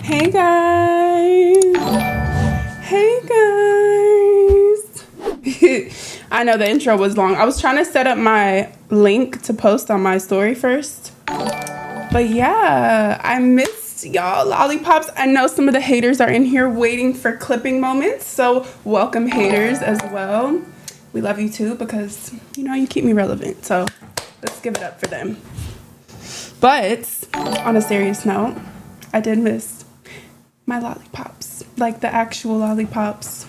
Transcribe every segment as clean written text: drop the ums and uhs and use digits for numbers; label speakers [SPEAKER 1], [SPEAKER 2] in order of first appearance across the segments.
[SPEAKER 1] Hey guys. Hey guys. I know the intro was long. I was trying to set up my link to post on my story first. But yeah, I missed y'all lollipops. I know some of the haters are in here waiting for clipping moments. So welcome haters as well. We love you too because, you know, you keep me relevant. So let's give it up for them. But on a serious note, I did miss my lollipops, like the actual lollipops.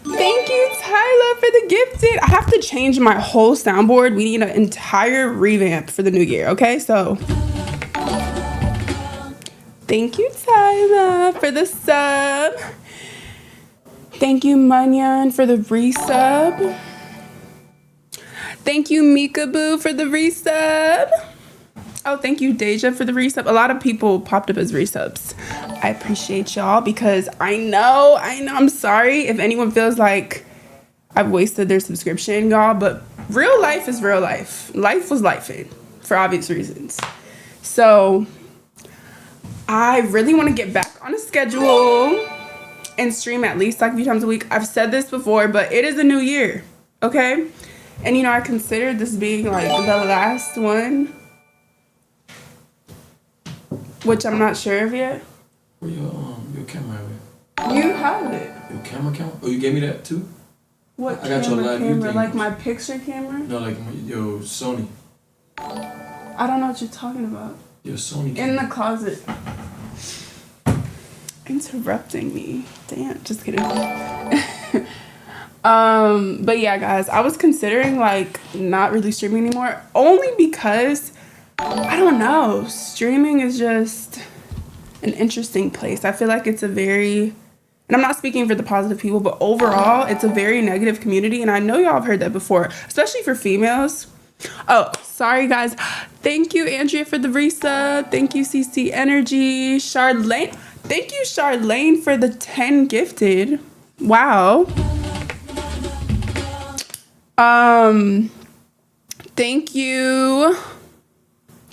[SPEAKER 1] Thank you, Tyler, for the gifted. I have to change my whole soundboard. We need an entire revamp for the new year, okay? So, thank you, Tyler, for the sub. Thank you, Munyan, for the resub. Thank you, Mika Boo, for the resub. Oh, thank you, Deja, for the resub. A lot of people popped up as resubs. I appreciate y'all because I know, I'm sorry if anyone feels like I've wasted their subscription, y'all, but real life is real life. Life was lifing for obvious reasons. So I really want to get back on a schedule and stream at least like a few times a week. I've said this before, but it is a new year, okay? And, you know, I considered this being like the last one, which I'm not sure of yet.
[SPEAKER 2] Where your camera at?
[SPEAKER 1] You have it.
[SPEAKER 2] Your camera? Oh, you gave me that too?
[SPEAKER 1] What
[SPEAKER 2] I got your live view
[SPEAKER 1] camera?
[SPEAKER 2] thing.
[SPEAKER 1] Like my picture camera?
[SPEAKER 2] No, like your Sony.
[SPEAKER 1] I don't know what you're talking about.
[SPEAKER 2] Your Sony camera.
[SPEAKER 1] In the closet. Interrupting me. Damn, just kidding. But yeah, guys, I was considering like not really streaming anymore, only because I don't know, streaming is just an interesting place. I feel like it's a very, and I'm not speaking for the positive people, but overall it's a very negative community, and I know y'all have heard that before, especially for females. Oh, sorry guys. Thank you, Andrea, for the resub. Thank you, CC Energy. Charlene, thank you, Charlene, for the 10 gifted. Wow. Thank you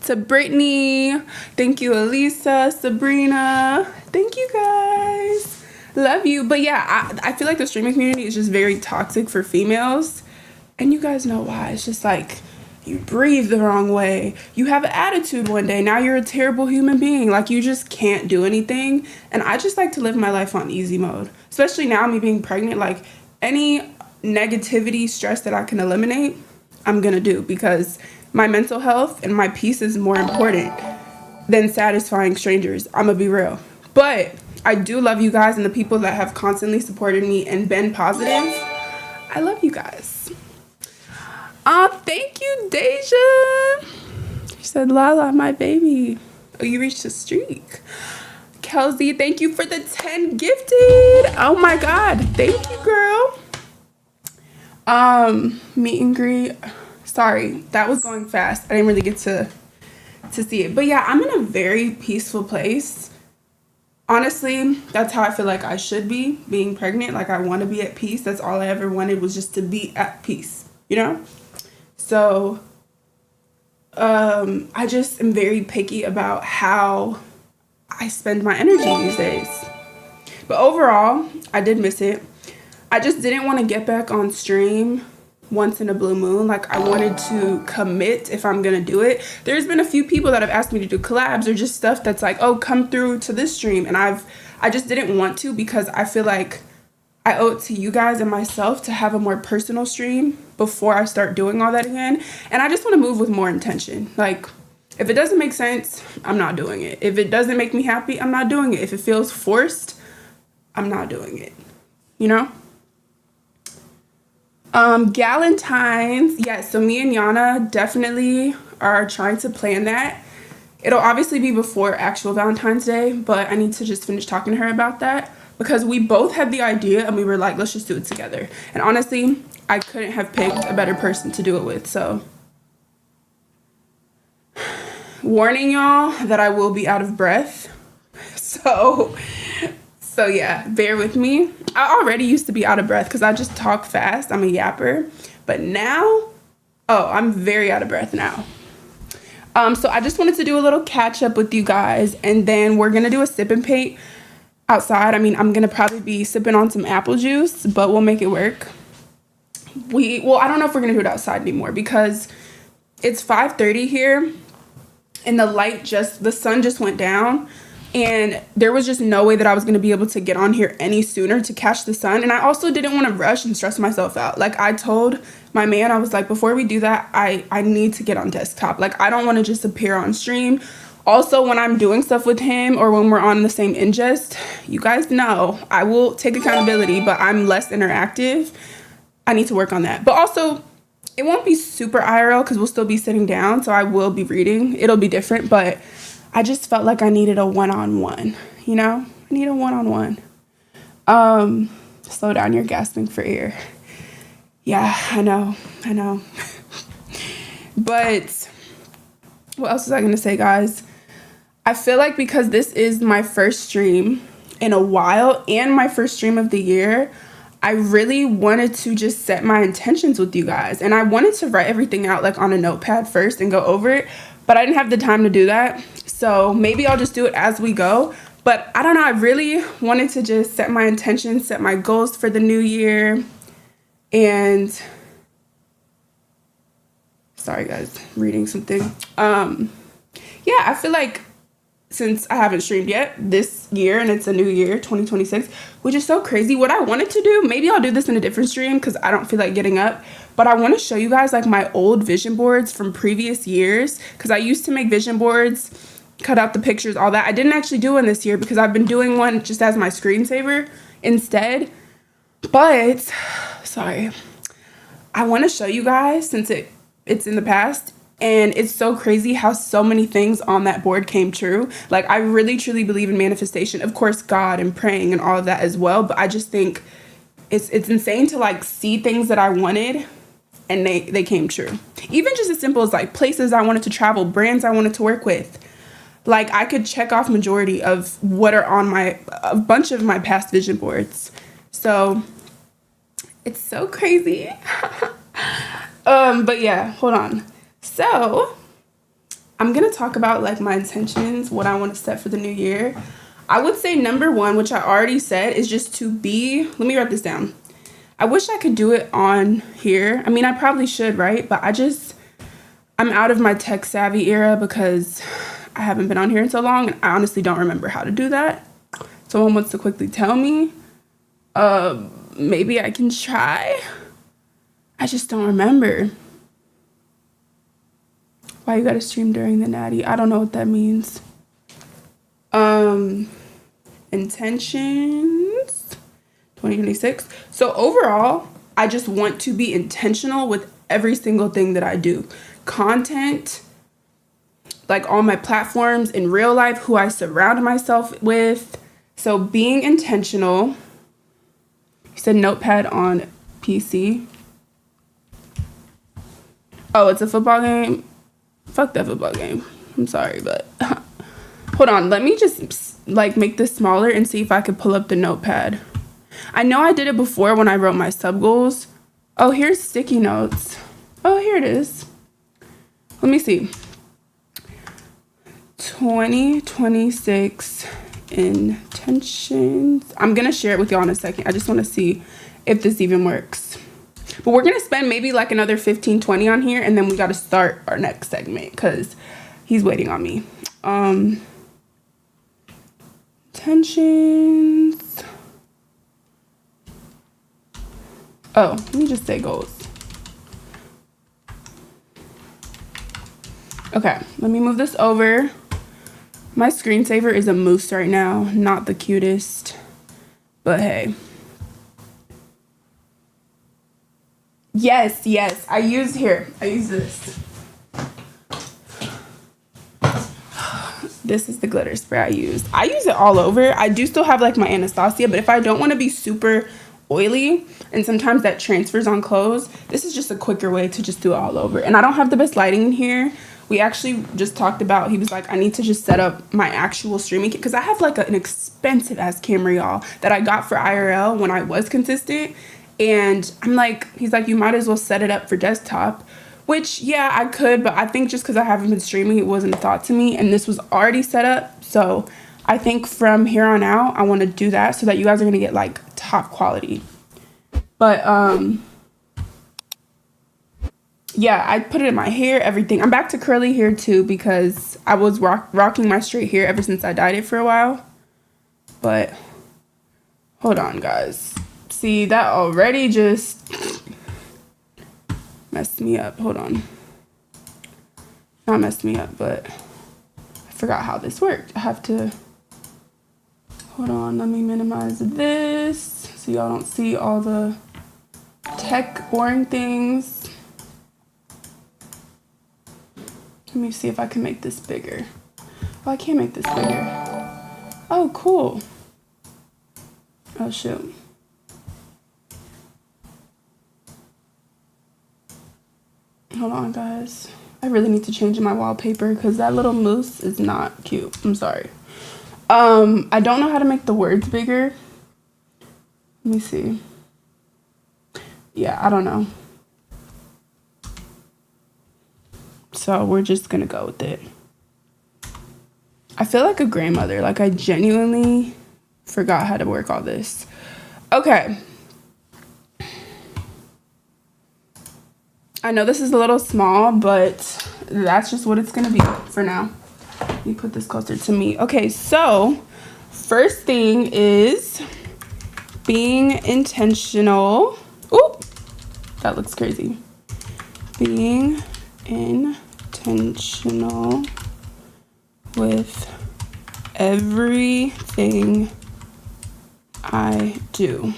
[SPEAKER 1] to Brittany. Thank you, Elisa, Sabrina. Thank you guys. Love you. But yeah, I feel like the streaming community is just very toxic for females. And you guys know why. It's just like you breathe the wrong way. You have an attitude one day. Now you're a terrible human being. Like you just can't do anything. And I just like to live my life on easy mode. Especially now me being pregnant. Like any negativity, stress that I can eliminate, I'm gonna do, because my mental health and my peace is more important than satisfying strangers. I'm gonna be real. But I do love you guys and the people that have constantly supported me and been positive. I love you guys. Thank you, Deja. She said, Lala, my baby. Oh, you reached a streak. Kelsey, thank you for the 10 gifted. Oh my God. Thank you, girl. Meet and greet. Sorry, that was going fast. I didn't really get to see it. But yeah, I'm in a very peaceful place. Honestly, that's how I feel like I should be being pregnant. Like I want to be at peace. That's all I ever wanted, was just to be at peace, you know? So, I just am very picky about how I spend my energy these days. But overall, I did miss it. I just didn't want to get back on stream once in a blue moon. Like I wanted to commit if I'm gonna do it. There's been a few people that have asked me to do collabs or just stuff that's like, oh, come through to this stream, and I just didn't want to, because I feel like I owe it to you guys and myself to have a more personal stream before I start doing all that again. And I just want to move with more intention. Like if it doesn't make sense, I'm not doing it. If it doesn't make me happy, I'm not doing it. If it feels forced, I'm not doing it, you know? Galentine's, yes, so me and Yana definitely are trying to plan that. It'll obviously be before actual Valentine's Day, but I need to just finish talking to her about that, because we both had the idea and we were like, let's just do it together. And honestly, I couldn't have picked a better person to do it with. So warning y'all that I will be out of breath. So yeah, bear with me. I already used to be out of breath because I just talk fast. I'm a yapper. But now, oh, I'm very out of breath now. So I just wanted to do a little catch up with you guys, and then we're gonna do a sip and paint outside. I mean, I'm gonna probably be sipping on some apple juice, but we'll make it work. Well, I don't know if we're gonna do it outside anymore because it's 5:30 here, and the sun just went down, and there was just no way that I was going to be able to get on here any sooner to catch the sun. And I also didn't want to rush and stress myself out. Like, I told my man, I was like, before we do that, I need to get on desktop. Like, I don't want to just appear on stream. Also, when I'm doing stuff with him or when we're on the same ingest, you guys know I will take accountability, but I'm less interactive. I need to work on that. But also, it won't be super IRL because we'll still be sitting down, so I will be reading. It'll be different, but I just felt like I needed a one-on-one, you know? I need a one-on-one. Slow down, you're gasping for air. Yeah, I know. But what else was I gonna say, guys? I feel like because this is my first stream in a while and my first stream of the year, I really wanted to just set my intentions with you guys. And I wanted to write everything out like on a notepad first and go over it, but I didn't have the time to do that. So maybe I'll just do it as we go. But I don't know, I really wanted to just set my intentions, set my goals for the new year. And sorry guys, reading something. Yeah, I feel like since I haven't streamed yet this year and it's a new year, 2026, which is so crazy. What I wanted to do, maybe I'll do this in a different stream because I don't feel like getting up, but I want to show you guys like my old vision boards from previous years because I used to make vision boards, cut out the pictures, all that. I didn't actually do one this year because I've been doing one just as my screensaver instead. But, sorry, I want to show you guys since it's in the past. And it's so crazy how so many things on that board came true. Like, I really, truly believe in manifestation. Of course, God and praying and all of that as well. But I just think it's insane to, like, see things that I wanted and they came true. Even just as simple as, like, places I wanted to travel, brands I wanted to work with. Like, I could check off majority of what are on a bunch of my past vision boards. So, it's so crazy. But yeah, hold on. So, I'm going to talk about, like, my intentions, what I want to set for the new year. I would say number one, which I already said, is just to be, let me write this down. I wish I could do it on here. I mean, I probably should, right? But I'm out of my tech savvy era because I haven't been on here in so long, and I honestly don't remember how to do that. Someone wants to quickly tell me. Maybe I can try. I just don't remember. Why you gotta stream during the natty? I don't know what that means. Intentions 2026. So overall, I just want to be intentional with every single thing that I do. Content, like all my platforms, in real life, who I surround myself with. So being intentional. You said notepad on PC. Oh, it's a football game. Fuck that football game. I'm sorry, but hold on. Let me just like make this smaller and see if I could pull up the notepad. I know I did it before when I wrote my sub goals. Oh, here's sticky notes. Oh, here it is. Let me see. 2026 intentions. I'm going to share it with y'all in a second. I just want to see if this even works. But we're going to spend maybe like another 15, 20 on here. And then we got to start our next segment because he's waiting on me. Intentions. Oh, let me just say goals. Okay, let me move this over. My screensaver is a moose right now. Not the cutest, but hey. Yes, I use this. This is the glitter spray I use. I use it all over. I do still have like my Anastasia, but if I don't want to be super oily, and sometimes that transfers on clothes, this is just a quicker way to just do it all over. And I don't have the best lighting in here. We actually just talked about, he was like, I need to just set up my actual streaming kit because I have like an expensive ass camera, y'all, that I got for IRL when I was consistent. And I'm like, he's like, you might as well set it up for desktop, Which, yeah, I could, but I think just because I haven't been streaming, it wasn't a thought to me, and this was already set up. So I think from here on out, I want to do that so that you guys are going to get, like, top quality. But, yeah, I put it in my hair, everything. I'm back to curly hair, too, because I was rocking my straight hair ever since I dyed it for a while. But, hold on, guys. See, that already just messed me up. Hold on. Not messed me up, but I forgot how this worked. I have to, hold on, let me minimize this so y'all don't see all the tech boring things. Let me see if I can make this bigger. Oh, I can't make this bigger. Oh, cool. Oh, shoot. Hold on, guys. I really need to change my wallpaper because that little moose is not cute. I'm sorry. I don't know how to make the words bigger. Let me see. Yeah, I don't know. So we're just gonna go with it. I feel like a grandmother. Like, I genuinely forgot how to work all this. Okay. I know this is a little small, but that's just what it's gonna be for now. Let me put this closer to me. Okay, so first thing is being intentional. Oop, that looks crazy. Being intentional with everything I do.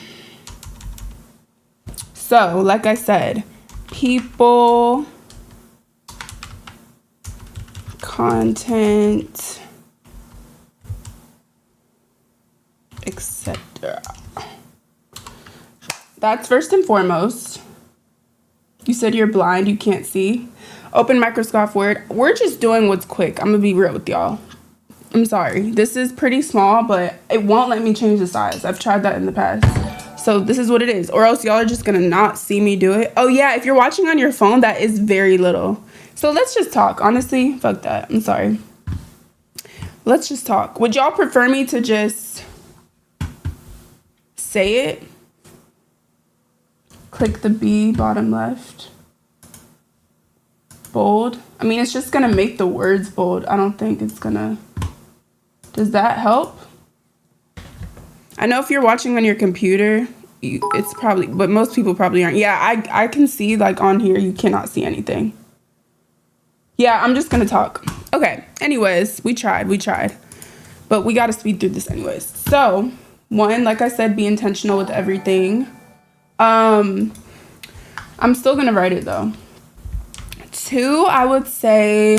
[SPEAKER 1] So, like I said, people, content, etc. That's first and foremost. You said you're blind, you can't see. Open microscope word. We're just doing what's quick. I'm gonna be real with y'all. I'm sorry. This is pretty small, but it won't let me change the size. I've tried that in the past. So this is what it is. Or else y'all are just gonna not see me do it. Oh yeah, if you're watching on your phone, that is very little. So let's just talk. Honestly, fuck that. I'm sorry. Let's just talk. Would y'all prefer me to just say it? Click the B bottom left. Bold. I mean, it's just gonna make the words bold. I don't think it's gonna. Does that help? I know if you're watching on your computer, it's probably, but most people probably aren't. Yeah, I can see, like, on here, you cannot see anything. Yeah, I'm just gonna talk. Okay, anyways, we tried. But we gotta speed through this anyways. So, one, like I said, be intentional with everything. I'm still gonna write it though. Two, I would say,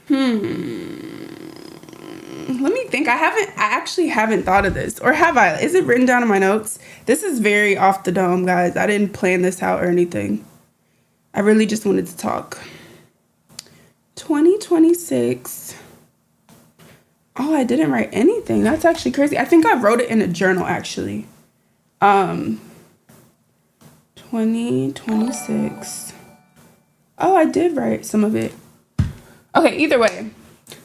[SPEAKER 1] let me think. I actually haven't thought of this. Or have I? Is it written down in my notes? This is very off the dome, guys. I didn't plan this out or anything. I really just wanted to talk. 2026. Oh, I didn't write anything. That's actually crazy. I think I wrote it in a journal, actually. 2026. Oh, I did write some of it. Okay, either way,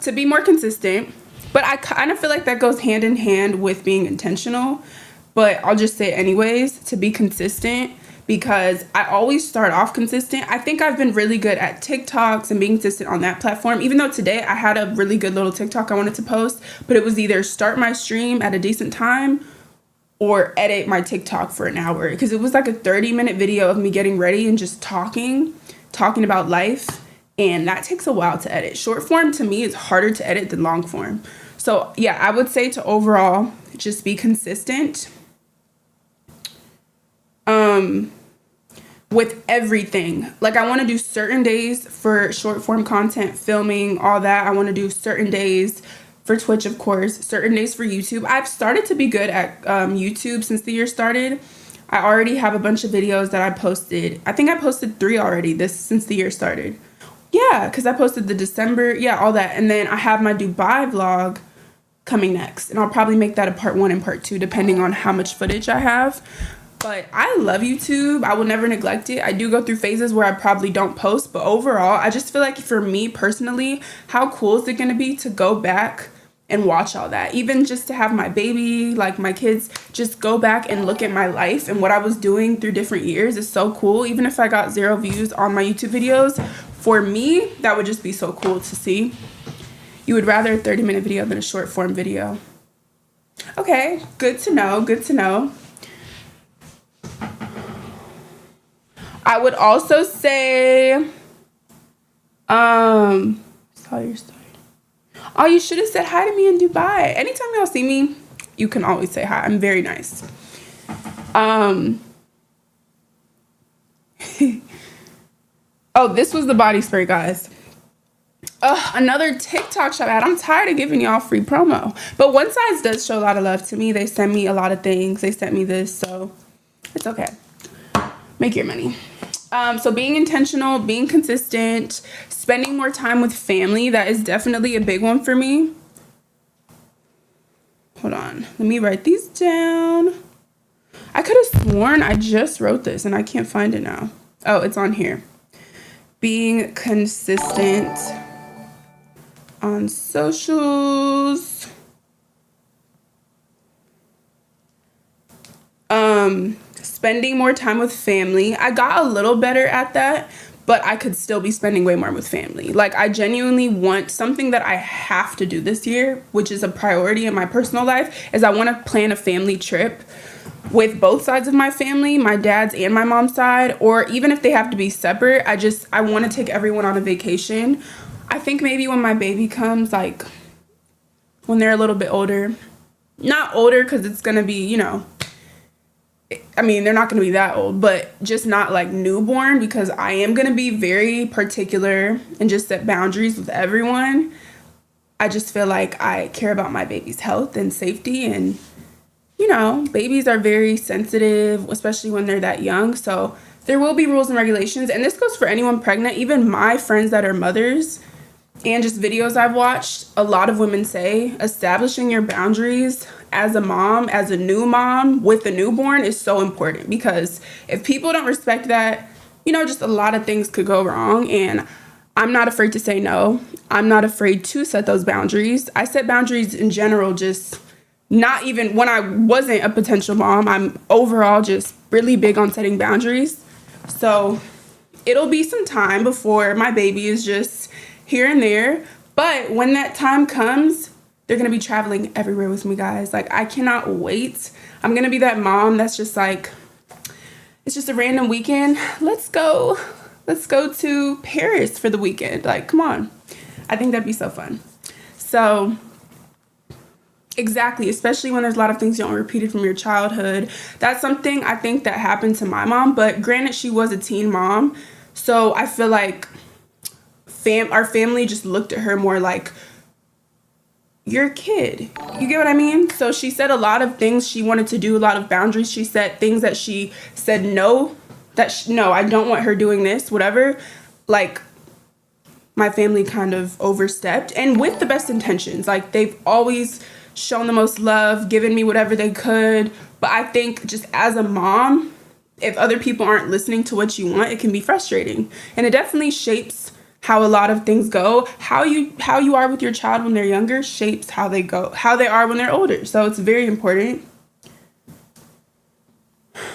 [SPEAKER 1] to be more consistent, but I kind of feel like that goes hand in hand with being intentional, but I'll just say it anyways, to be consistent, because I always start off consistent. I think I've been really good at TikToks and being consistent on that platform, even though today I had a really good little TikTok I wanted to post, but it was either start my stream at a decent time or edit my TikTok for an hour, because it was like a 30-minute video of me getting ready and just talking about life, and that takes a while to edit. Short form to me is harder to edit than long form. So yeah, I would say to overall just be consistent with everything. Like, I want to do certain days for short form content, filming, all that. I want to do certain days for Twitch, of course, certain days for YouTube. I've started to be good at YouTube since the year started. I already have a bunch of videos that I posted. I think I posted 3 already since the year started. Yeah, because I posted the December, yeah, all that. And then I have my Dubai vlog coming next. And I'll probably make that a part 1 and part 2, depending on how much footage I have. But I love YouTube. I will never neglect it. I do go through phases where I probably don't post, but overall, I just feel like for me personally, how cool is it going to be to go back and watch all that? Even just to have my baby, like my kids, just go back and look at my life and what I was doing through different years is so cool. Even if I got 0 views on my YouTube videos, for me, that would just be so cool to see. You would rather a 30-minute video than a short form video. Okay, good to know, good to know. I would also say, saw your story. Oh, you should have said hi to me in Dubai. Anytime y'all see me, you can always say hi. I'm very nice. Oh, this was the body spray, guys. Another TikTok shout out. I'm tired of giving y'all free promo. But One Size does show a lot of love to me. They send me a lot of things. They sent me this, so it's okay. Make your money. So being intentional, being consistent, spending more time with family, that is definitely a big one for me. Hold on. Let me write these down. I could have sworn I just wrote this and I can't find it now. Oh, it's on here. Being consistent on socials. Spending more time with family. I got a little better at that, but I could still be spending way more with family. Like, I genuinely want something that I have to do this year, which is a priority in my personal life, is I want to plan a family trip with both sides of my family, my dad's and my mom's side, or even if they have to be separate, I want to take everyone on a vacation. I think maybe when my baby comes, like when they're a little bit older, not older because it's going to be, you know, I mean, they're not going to be that old, but just not like newborn, because I am going to be very particular and just set boundaries with everyone. I just feel like I care about my baby's health and safety, and you know, babies are very sensitive, especially when they're that young. So there will be rules and regulations, and this goes for anyone pregnant. Even my friends that are mothers and just videos I've watched, a lot of women say establishing your boundaries as a mom, as a new mom with a newborn is so important, because if people don't respect that, you know, just a lot of things could go wrong. And I'm not afraid to say no. I'm not afraid to set those boundaries. I set boundaries in general, just not even when I wasn't a potential mom. I'm overall just really big on setting boundaries. So it'll be some time before my baby is just here and there. But when that time comes, they're going to be traveling everywhere with me, guys. Like, I cannot wait. I'm going to be that mom that's just like, it's just a random weekend. Let's go to Paris for the weekend. Like, come on. I think that'd be so fun. So exactly, especially when there's a lot of things you don't repeated from your childhood. That's something I think that happened to my mom, but granted, she was a teen mom. So I feel like our family just looked at her more like, you're a kid. You get what I mean? So she said a lot of things she wanted to do, a lot of boundaries. She said things that she said no, no, I don't want her doing this, whatever. Like, my family kind of overstepped, and with the best intentions. Like, they've always shown the most love, given me whatever they could. But I think just as a mom, if other people aren't listening to what you want, it can be frustrating. And it definitely shapes how a lot of things go. How you are with your child when they're younger shapes how they are when they're older. So it's very important.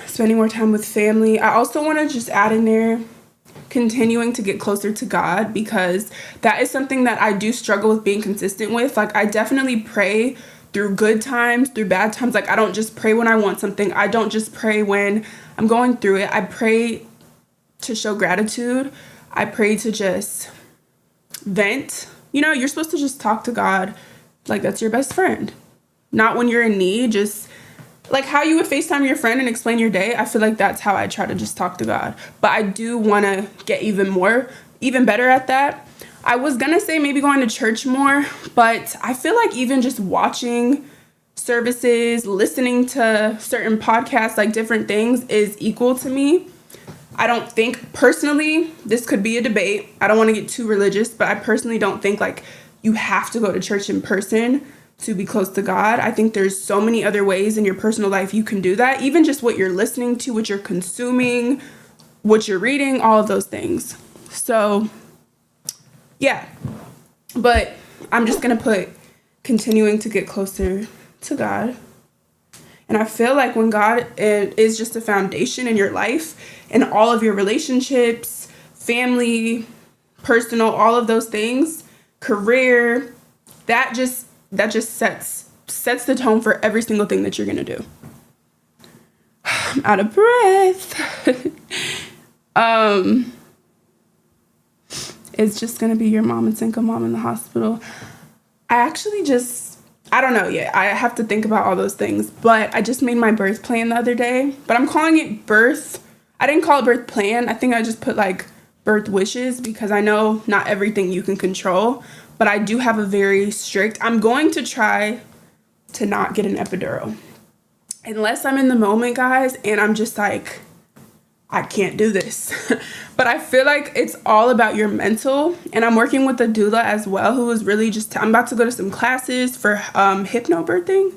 [SPEAKER 1] Spending more time with family. I also want to just add in there, continuing to get closer to God, because that is something that I do struggle with being consistent with. Like, I definitely pray through good times, through bad times. Like, I don't just pray when I want something. I don't just pray when I'm going through it. I pray to show gratitude. I pray to just vent. You know, you're supposed to just talk to God like that's your best friend. Not when you're in need, just like how you would FaceTime your friend and explain your day. I feel like that's how I try to just talk to God. But I do want to get even better at that. I was going to say maybe going to church more, but I feel like even just watching services, listening to certain podcasts, like different things, is equal to me. I don't think, personally, this could be a debate. I don't want to get too religious, but I personally don't think like you have to go to church in person to be close to God. I think there's so many other ways in your personal life you can do that. Even just what you're listening to, what you're consuming, what you're reading, all of those things. So, yeah. But I'm just going to put continuing to get closer to God. And I feel like when God is just a foundation in your life and all of your relationships, family, personal, all of those things, career, that just sets the tone for every single thing that you're going to do. I'm out of breath. It's just going to be your mom and single mom in the hospital. I don't know yet. I have to think about all those things. But I just made my birth plan the other day. But I'm calling it birth. I didn't call it birth plan. I think I just put like birth wishes because I know not everything you can control. But I do have a very strict. I'm going to try to not get an epidural. Unless I'm in the moment, guys, and I'm just like, I can't do this. But I feel like it's all about your mental. And I'm working with a doula as well who is really I'm about to go to some classes for hypnobirthing.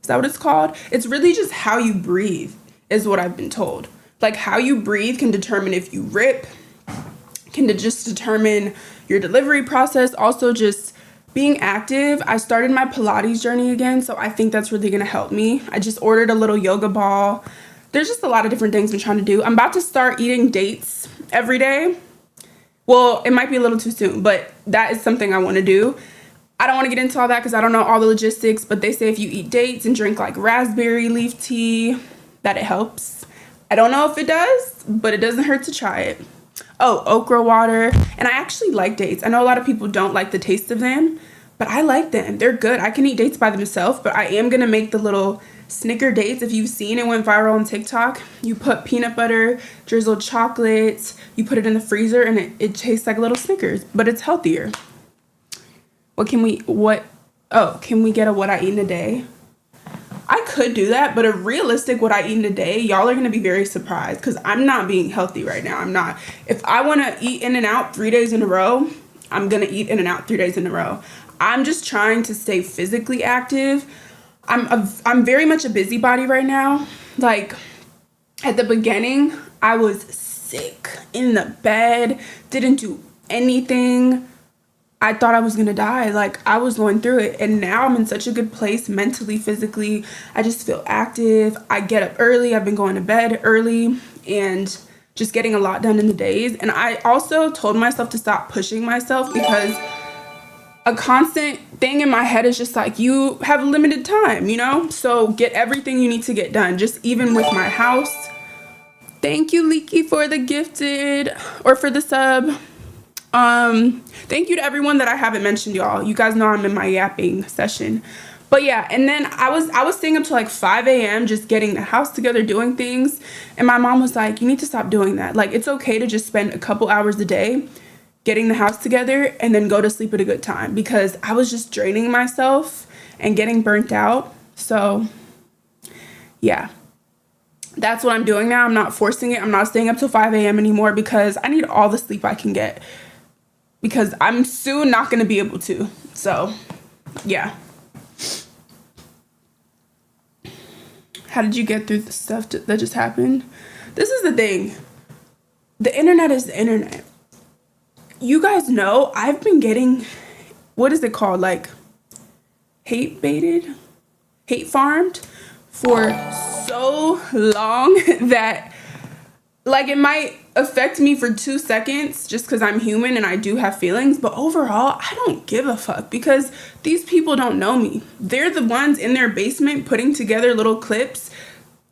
[SPEAKER 1] Is that what it's called? It's really just how you breathe is what I've been told. Like how you breathe can determine if you rip, can just determine your delivery process. Also just being active. I started my Pilates journey again. So I think that's really going to help me. I just ordered a little yoga ball. There's just a lot of different things I'm trying to do. I'm about to start eating dates every day. Well, it might be a little too soon, but that is something I want to do. I don't want to get into all that because I don't know all the logistics, but they say if you eat dates and drink like raspberry leaf tea, that it helps. I don't know if it does, but it doesn't hurt to try it. Oh, okra water. And I actually like dates. I know a lot of people don't like the taste of them, but I like them. They're good. I can eat dates by themselves, but I am going to make the little Snicker dates. If you've seen it, went viral on TikTok. You put peanut butter, drizzled chocolates, you put it in the freezer, and it tastes like little Snickers, but it's healthier. Can we get a what I eat in a day? I could do that, but a realistic what I eat in a day, y'all are going to be very surprised because I'm not being healthy right now. I'm not. If I want to eat In-N-Out 3 days in a row, I'm going to eat In-N-Out 3 days in a row. I'm just trying to stay physically active. I'm very much a busybody right now. Like at the beginning, I was sick in the bed, didn't do anything. I thought I was going to die. Like I was going through it. And now I'm in such a good place mentally, physically. I just feel active. I get up early. I've been going to bed early and just getting a lot done in the days. And I also told myself to stop pushing myself because a constant thing in my head is just like, you have limited time, you know? So get everything you need to get done. Just even with my house. Thank you, Leaky, for the gifted or for the sub. Thank you to everyone that I haven't mentioned, y'all. You guys know I'm in my yapping session. But yeah, and then I was staying up till like 5 a.m. just getting the house together, doing things. And my mom was like, you need to stop doing that. Like, it's okay to just spend a couple hours a day getting the house together and then go to sleep at a good time, because I was just draining myself and getting burnt out. So yeah, that's what I'm doing now. I'm not forcing it. I'm not staying up till 5 a.m. anymore because I need all the sleep I can get, because I'm soon not going to be able to. So yeah. How did you get through the stuff that just happened? This is the thing. The internet is the internet. You guys know I've been getting, what is it called? Like hate farmed for so long that like it might affect me for 2 seconds just because I'm human and I do have feelings. But overall, I don't give a fuck because these people don't know me. They're the ones in their basement putting together little clips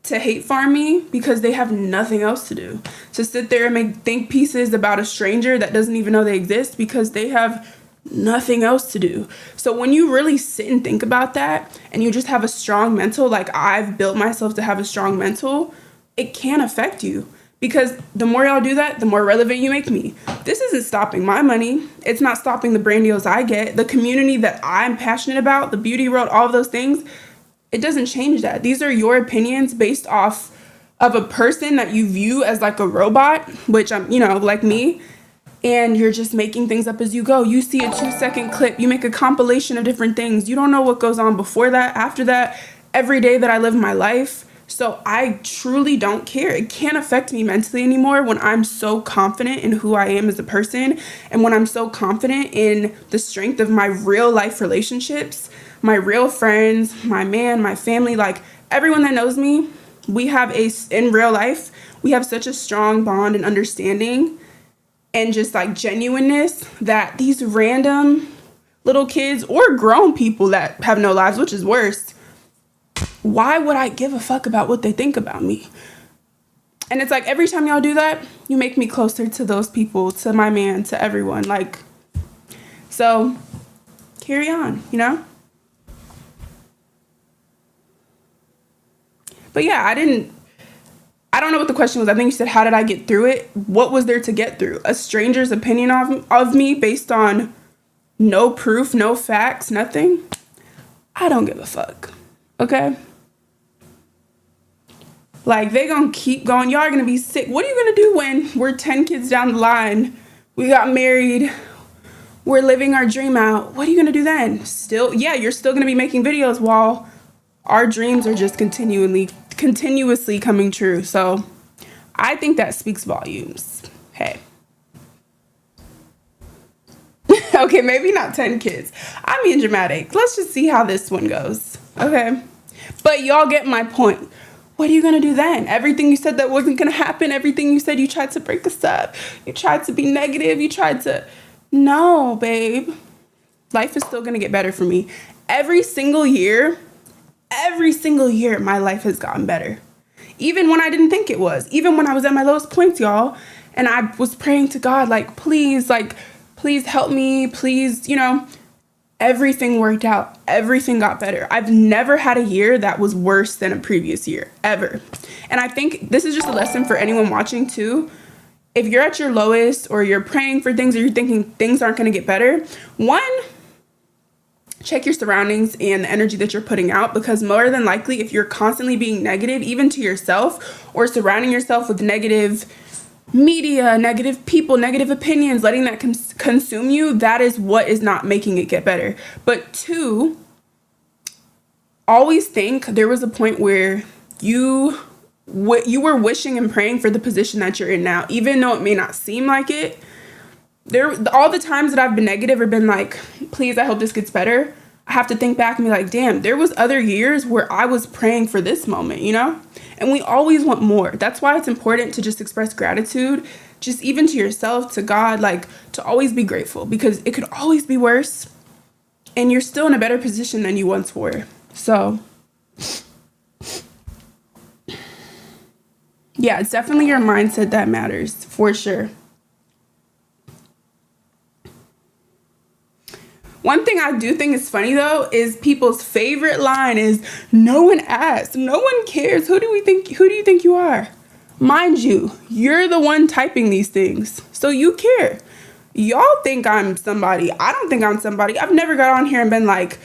[SPEAKER 1] to hate farm me because they have nothing else to do. To sit there and make think pieces about a stranger that doesn't even know they exist because they have nothing else to do. So when you really sit and think about that and you just have a strong mental, like I've built myself to have a strong mental, it can affect you. Because the more y'all do that, the more relevant you make me. This isn't stopping my money. It's not stopping the brand deals I get. The community that I'm passionate about, the beauty world, all of those things, it doesn't change that. These are your opinions based off of a person that you view as like a robot, which I'm, like me. and you're just making things up as you go. You see a 2-second clip, you make a compilation of different things. You don't know what goes on before that, after that, every day that I live my life. So I truly don't care. It can't affect me mentally anymore when I'm so confident in who I am as a person, and when I'm so confident in the strength of my real life relationships, my real friends, my man, my family, like everyone that knows me. We have in real life, we have such a strong bond and understanding and just like genuineness that these random little kids or grown people that have no lives, which is worse, why would I give a fuck about what they think about me? And it's like every time y'all do that, you make me closer to those people, to my man, to everyone. Like, so carry on, you know? But yeah, I don't know what the question was. I think you said, how did I get through it? What was there to get through? A stranger's opinion of me based on no proof, no facts, nothing? I don't give a fuck. Okay? Like, they gonna keep going. Y'all are gonna be sick. What are you gonna do when we're 10 kids down the line? We got married. We're living our dream out. What are you gonna do then? Still, yeah, you're still gonna be making videos while our dreams are just continuously coming true. So I think that speaks volumes. Hey. Okay, maybe not 10 kids. I'm being dramatic. Let's just see how this one goes. Okay. But y'all get my point. What are you going to do then? Everything you said that wasn't going to happen, everything you said, you tried to break us up. You tried to be negative. You tried to... No, babe. Life is still going to get better for me. Every single year, my life has gotten better. Even when I didn't think it was. Even when I was at my lowest points, y'all. And I was praying to God, please help me. Please, everything worked out. Everything got better. I've never had a year that was worse than a previous year, ever. And I think this is just a lesson for anyone watching too. If you're at your lowest, or you're praying for things, or you're thinking things aren't going to get better, one, check your surroundings and the energy that you're putting out, because more than likely, if you're constantly being negative, even to yourself, or surrounding yourself with negative media, negative people, negative opinions, letting that consume you, that is what is not making it get better. But two, always think there was a point where you were wishing and praying for the position that you're in now, even though it may not seem like it. All the times that I've been negative or been like, please, I hope this gets better, I have to think back and be like, damn, there was other years where I was praying for this moment, And we always want more. That's why it's important to just express gratitude, just even to yourself, to God, to always be grateful, because it could always be worse, and you're still in a better position than you once were. So, yeah, it's definitely your mindset that matters, for sure. One thing I do think is funny, though, is people's favorite line is, no one asked, no one cares, who do you think you are? Mind you, you're the one typing these things, so you care. Y'all think I'm somebody. I don't think I'm somebody. I've never got on here and been like,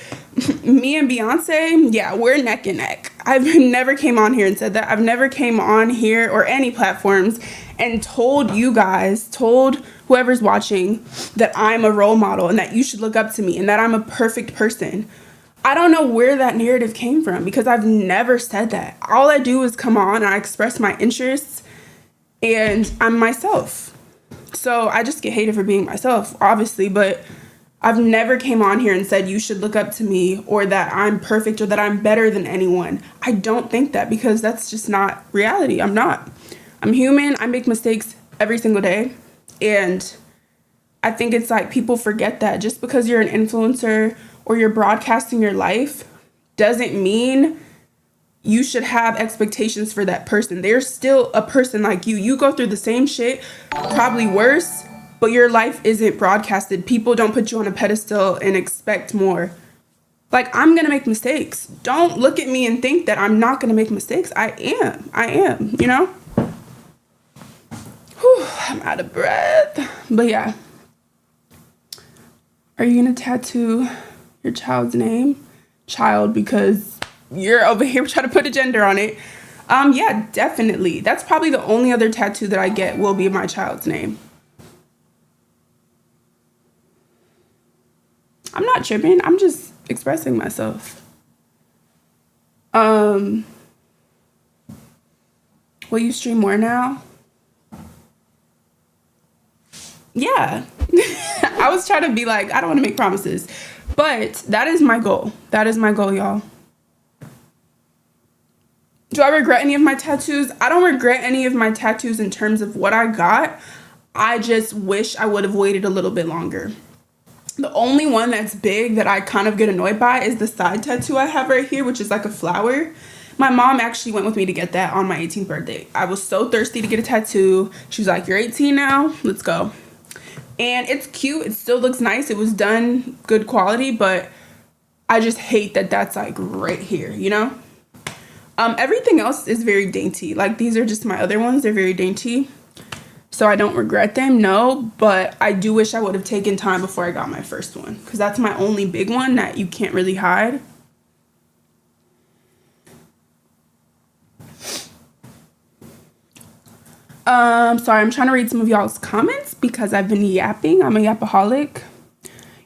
[SPEAKER 1] me and Beyonce, yeah, we're neck and neck. I've never came on here and said that. I've never came on here or any platforms and told whoever's watching that I'm a role model and that you should look up to me and that I'm a perfect person. I don't know where that narrative came from, because I've never said that. All I do is come on and I express my interests, and I'm myself. So I just get hated for being myself, obviously, but I've never came on here and said you should look up to me, or that I'm perfect, or that I'm better than anyone. I don't think that, because that's just not reality. I'm not. I'm human. I make mistakes every single day. And I think it's like people forget that just because you're an influencer or you're broadcasting your life doesn't mean you should have expectations for that person. They're still a person like you. You go through the same shit, probably worse, but your life isn't broadcasted. People don't put you on a pedestal and expect more. I'm going to make mistakes. Don't look at me and think that I'm not going to make mistakes. I am, Whew, I'm out of breath. But yeah. Are you going to tattoo your child's name? Child, because you're over here trying to put a gender on it. Yeah, definitely. That's probably the only other tattoo that I get will be my child's name. I'm not tripping. I'm just expressing myself. Will you stream more now? Yeah. I was trying to be like, I don't want to make promises. But that is my goal. That is my goal, y'all. Do I regret any of my tattoos? I don't regret any of my tattoos in terms of what I got. I just wish I would have waited a little bit longer. The only one that's big that I kind of get annoyed by is the side tattoo I have right here, which is like a flower. My mom actually went with me to get that on my 18th birthday. I was so thirsty to get a tattoo. She was like, you're 18 now, let's go. And it's cute. It still looks nice. It was done good quality, but I just hate that that's like right here, you know? Everything else is very dainty. Like these are just my other ones. They're very dainty. So I don't regret them, no, but I do wish I would have taken time before I got my first one because that's my only big one that you can't really hide. Sorry, I'm trying to read some of y'all's comments because I've been yapping. I'm a yapaholic.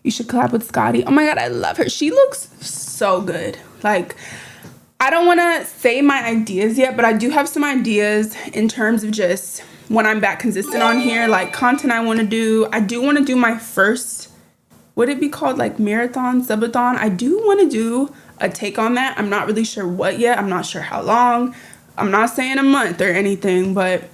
[SPEAKER 1] You should collab with Scotty. Oh my God, I love her. She looks so good. Like, I don't want to say my ideas yet, but I do have some ideas in terms of just when I'm back consistent on here, like content I want to do. I do want to do my first, would it be called like marathon, subathon? I do want to do a take on that. I'm not really sure what yet. I'm not sure how long. I'm not saying a month or anything, but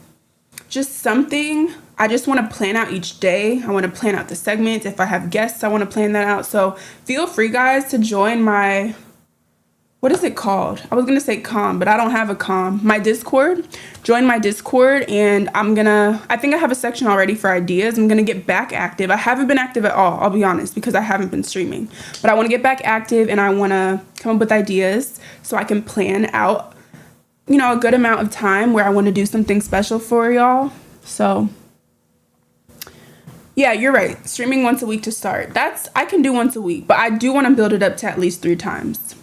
[SPEAKER 1] just something. I just want to plan out each day. I want to plan out the segments. If I have guests, I want to plan that out. So feel free, guys, to join my, what is it called? I was going to say but I don't have a my Discord. Join my Discord, and I think I have a section already for ideas. I'm going to get back active. I haven't been active at all, I'll be honest, because I haven't been streaming. But I want to get back active, and I want to come up with ideas so I can plan out, you know, a good amount of time where I want to do something special for y'all. So yeah, you're right. Streaming once a week to start. I can do once a week, but I do want to build it up to at least 3 times.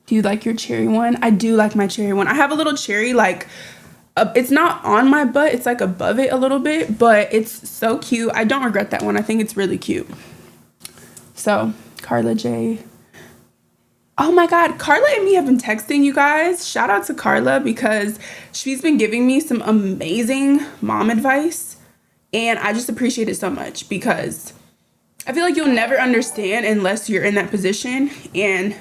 [SPEAKER 1] Do you like your cherry one? I do like my cherry one. I have a little cherry, like, it's not on my butt. It's like above it a little bit, but it's so cute. I don't regret that one. I think it's really cute. So, Carla J. Oh my God, Carla and me have been texting, you guys. Shout out to Carla because she's been giving me some amazing mom advice. And I just appreciate it so much because I feel like you'll never understand unless you're in that position. And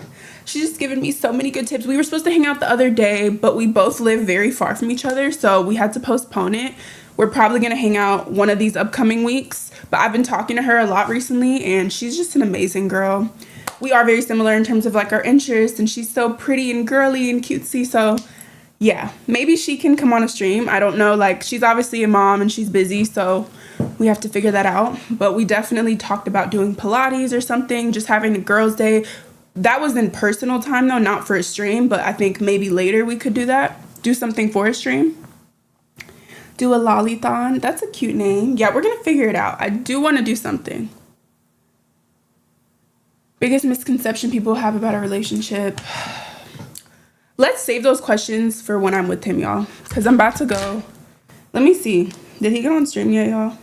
[SPEAKER 1] she's just given me so many good tips. We were supposed to hang out the other day, but we both live very far from each other, so we had to postpone it. We're probably going to hang out one of these upcoming weeks, but I've been talking to her a lot recently, and she's just an amazing girl. We are very similar in terms of like our interests, and she's so pretty and girly and cutesy, so yeah, maybe she can come on a stream. I don't know, like she's obviously a mom and she's busy, so we have to figure that out. But we definitely talked about doing Pilates or something, just having a girls' day. That was in personal time though, not for a stream, but I think maybe later we could do that. Do something for a stream. Do a lollython. That's a cute name. Yeah, we're gonna figure it out. I do want to do something. Biggest misconception people have about a relationship. Let's save those questions for when I'm with him, y'all, because I'm about to go. Let me see. Did he get on stream yet, y'all?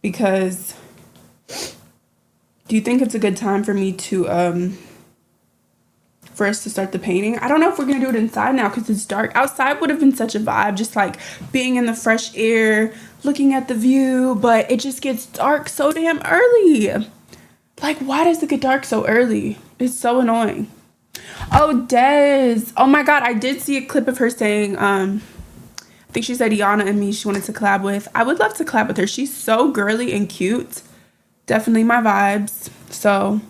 [SPEAKER 1] Because do you think it's a good time for me to for us to start the painting? I don't know if we're gonna do it inside now because it's dark. Outside would have been such a vibe, just like being in the fresh air, looking at the view, but it just gets dark so damn early. Like, why does it get dark so early? It's so annoying. Oh, Des. Oh my God, I did see a clip of her saying, I think she said Yana and me she wanted to collab with. I would love to collab with her. She's so girly and cute. Definitely my vibes. So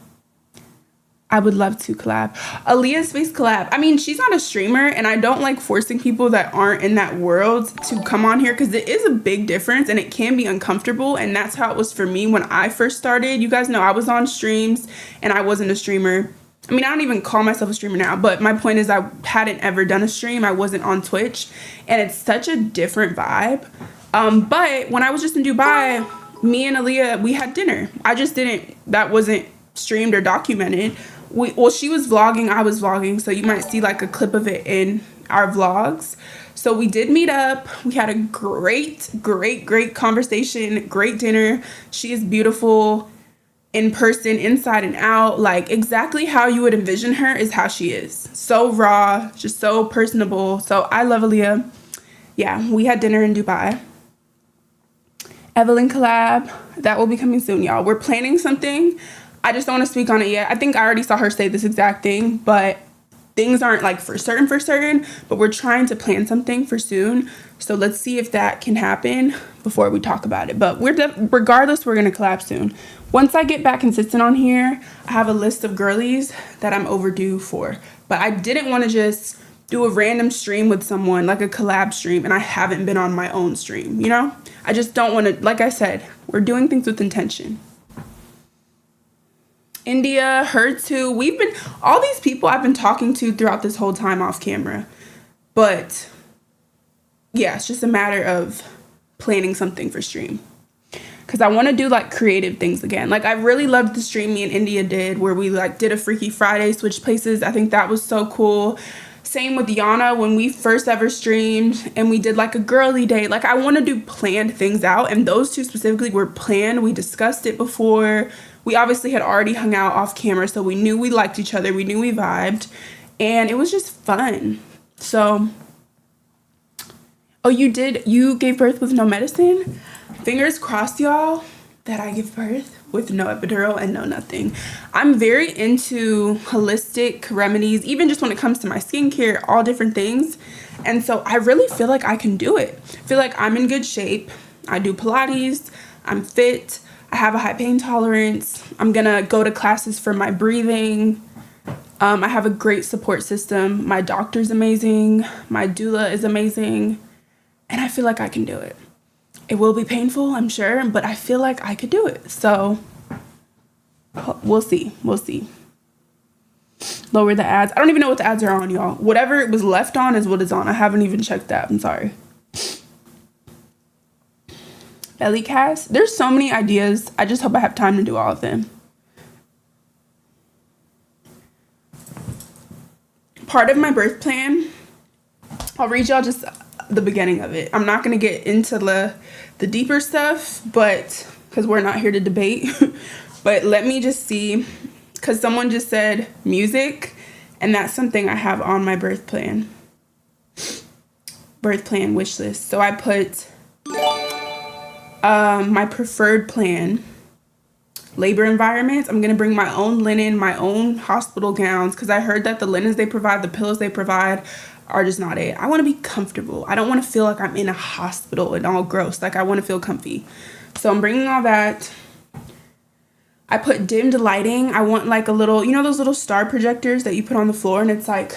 [SPEAKER 1] I would love to collab. Aaliyah's face collab. I mean, she's not a streamer, and I don't like forcing people that aren't in that world to come on here because it is a big difference and it can be uncomfortable. And that's how it was for me when I first started. You guys know I was on streams and I wasn't a streamer. I mean, I don't even call myself a streamer now, but my point is I hadn't ever done a stream. I wasn't on Twitch, and it's such a different vibe. But when I was just in Dubai, me and Aaliyah, we had dinner. That wasn't streamed or documented. Well, she was vlogging, I was vlogging, so you might see like a clip of it in our vlogs. So we did meet up. We had a great conversation, great dinner. She is beautiful in person, inside and out. Like exactly how you would envision her is how she is. So raw, just so personable. So I love Aaliyah. Yeah, we had dinner in Dubai. Evelyn collab, that will be coming soon, y'all. We're planning something. I just don't want to speak on it yet. I think I already saw her say this exact thing, but things aren't like for certain, but we're trying to plan something for soon. So let's see if that can happen before we talk about it. But regardless, we're going to collab soon. Once I get back consistent on here, I have a list of girlies that I'm overdue for. But I didn't want to just do a random stream with someone, like a collab stream, and I haven't been on my own stream, you know? I just don't want to, like I said, we're doing things with intention. India, her too. All these people I've been talking to throughout this whole time off camera. But yeah, it's just a matter of planning something for stream. Because I want to do like creative things again. Like I really loved the stream me and India did where we like did a Freaky Friday, switch places. I think that was so cool. Same with Yana when we first ever streamed and we did like a girly day. Like I want to do planned things out, and those two specifically were planned. We discussed it before. We obviously had already hung out off camera, so we knew we liked each other. We knew we vibed, and it was just fun. So, oh, you gave birth with no medicine? Fingers crossed, y'all, that I give birth with no epidural and no nothing. I'm very into holistic remedies, even just when it comes to my skincare, all different things. And so I really feel like I can do it. I feel like I'm in good shape. I do Pilates. I'm fit. I have a high pain tolerance. I'm gonna go to classes for my breathing. I have a great support system. My doctor's amazing. My doula is amazing. And I feel like I can do it. It will be painful, I'm sure, but I feel like I could do it. So we'll see. We'll see. Lower the ads. I don't even know what the ads are on, y'all. Whatever it was left on is what is on. I haven't even checked that. I'm sorry. Belly cast. There's so many ideas. I just hope I have time to do all of them. Part of my birth plan, I'll read y'all just the beginning of it. I'm not going to get into the deeper stuff, but because we're not here to debate. But let me just see, because someone just said music, and that's something I have on my birth plan wish list. So I put my preferred plan, labor environments. I'm gonna bring my own linen, my own hospital gowns, because I heard that the linens they provide, the pillows they provide are just not it. I want to be comfortable. I don't want to feel like I'm in a hospital and all gross. Like I want to feel comfy. So I'm bringing all that. I put dimmed lighting. I want like a little, you know those little star projectors that you put on the floor and it's like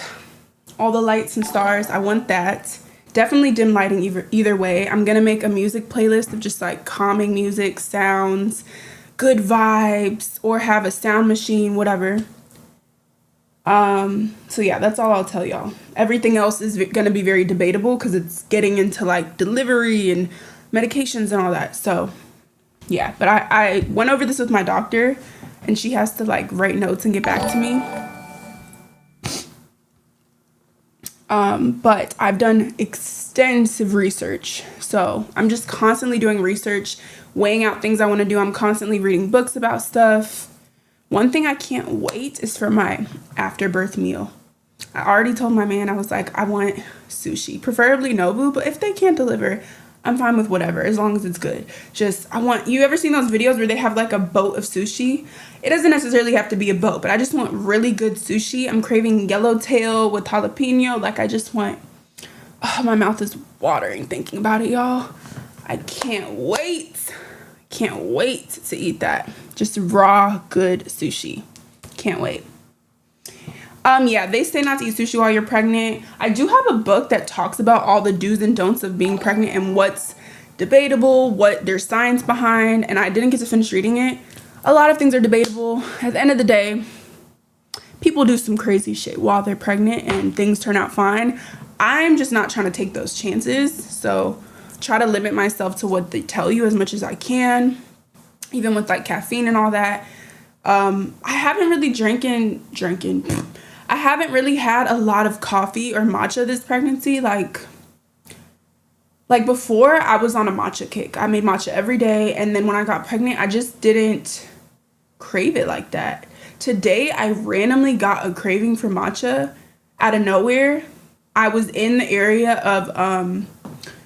[SPEAKER 1] all the lights and stars. I want that. Definitely dim lighting either way. I'm gonna make a music playlist of just like calming music, sounds, good vibes, or have a sound machine, whatever. So yeah, that's all I'll tell y'all. Everything else is gonna be very debatable because it's getting into like delivery and medications and all that. So yeah, but I went over this with my doctor and she has to like write notes and get back to me. But I've done extensive research. So I'm just constantly doing research, weighing out things I want to do. I'm constantly reading books about stuff. One thing I can't wait is for my after birth meal. I already told my man, I was like, I want sushi, preferably Nobu, but if they can't deliver, I'm fine with whatever, as long as it's good. You ever seen those videos where they have like a boat of sushi? It doesn't necessarily have to be a boat, but I just want really good sushi. I'm craving yellowtail with jalapeno. Like I just want, my mouth is watering thinking about it, y'all. I can't wait. Can't wait to eat that. Just raw, good sushi. Can't wait. Yeah, they say not to eat sushi while you're pregnant. I do have a book that talks about all the do's and don'ts of being pregnant and what's debatable, what there's science behind, and I didn't get to finish reading it. A lot of things are debatable. At the end of the day, people do some crazy shit while they're pregnant and things turn out fine. I'm just not trying to take those chances, so try to limit myself to what they tell you as much as I can, even with like caffeine and all that. I haven't really I haven't really had a lot of coffee or matcha this pregnancy. Like before, I was on a matcha kick. I made matcha every day, and then when I got pregnant, I just didn't crave it like that. Today, I randomly got a craving for matcha out of nowhere. I was in the area of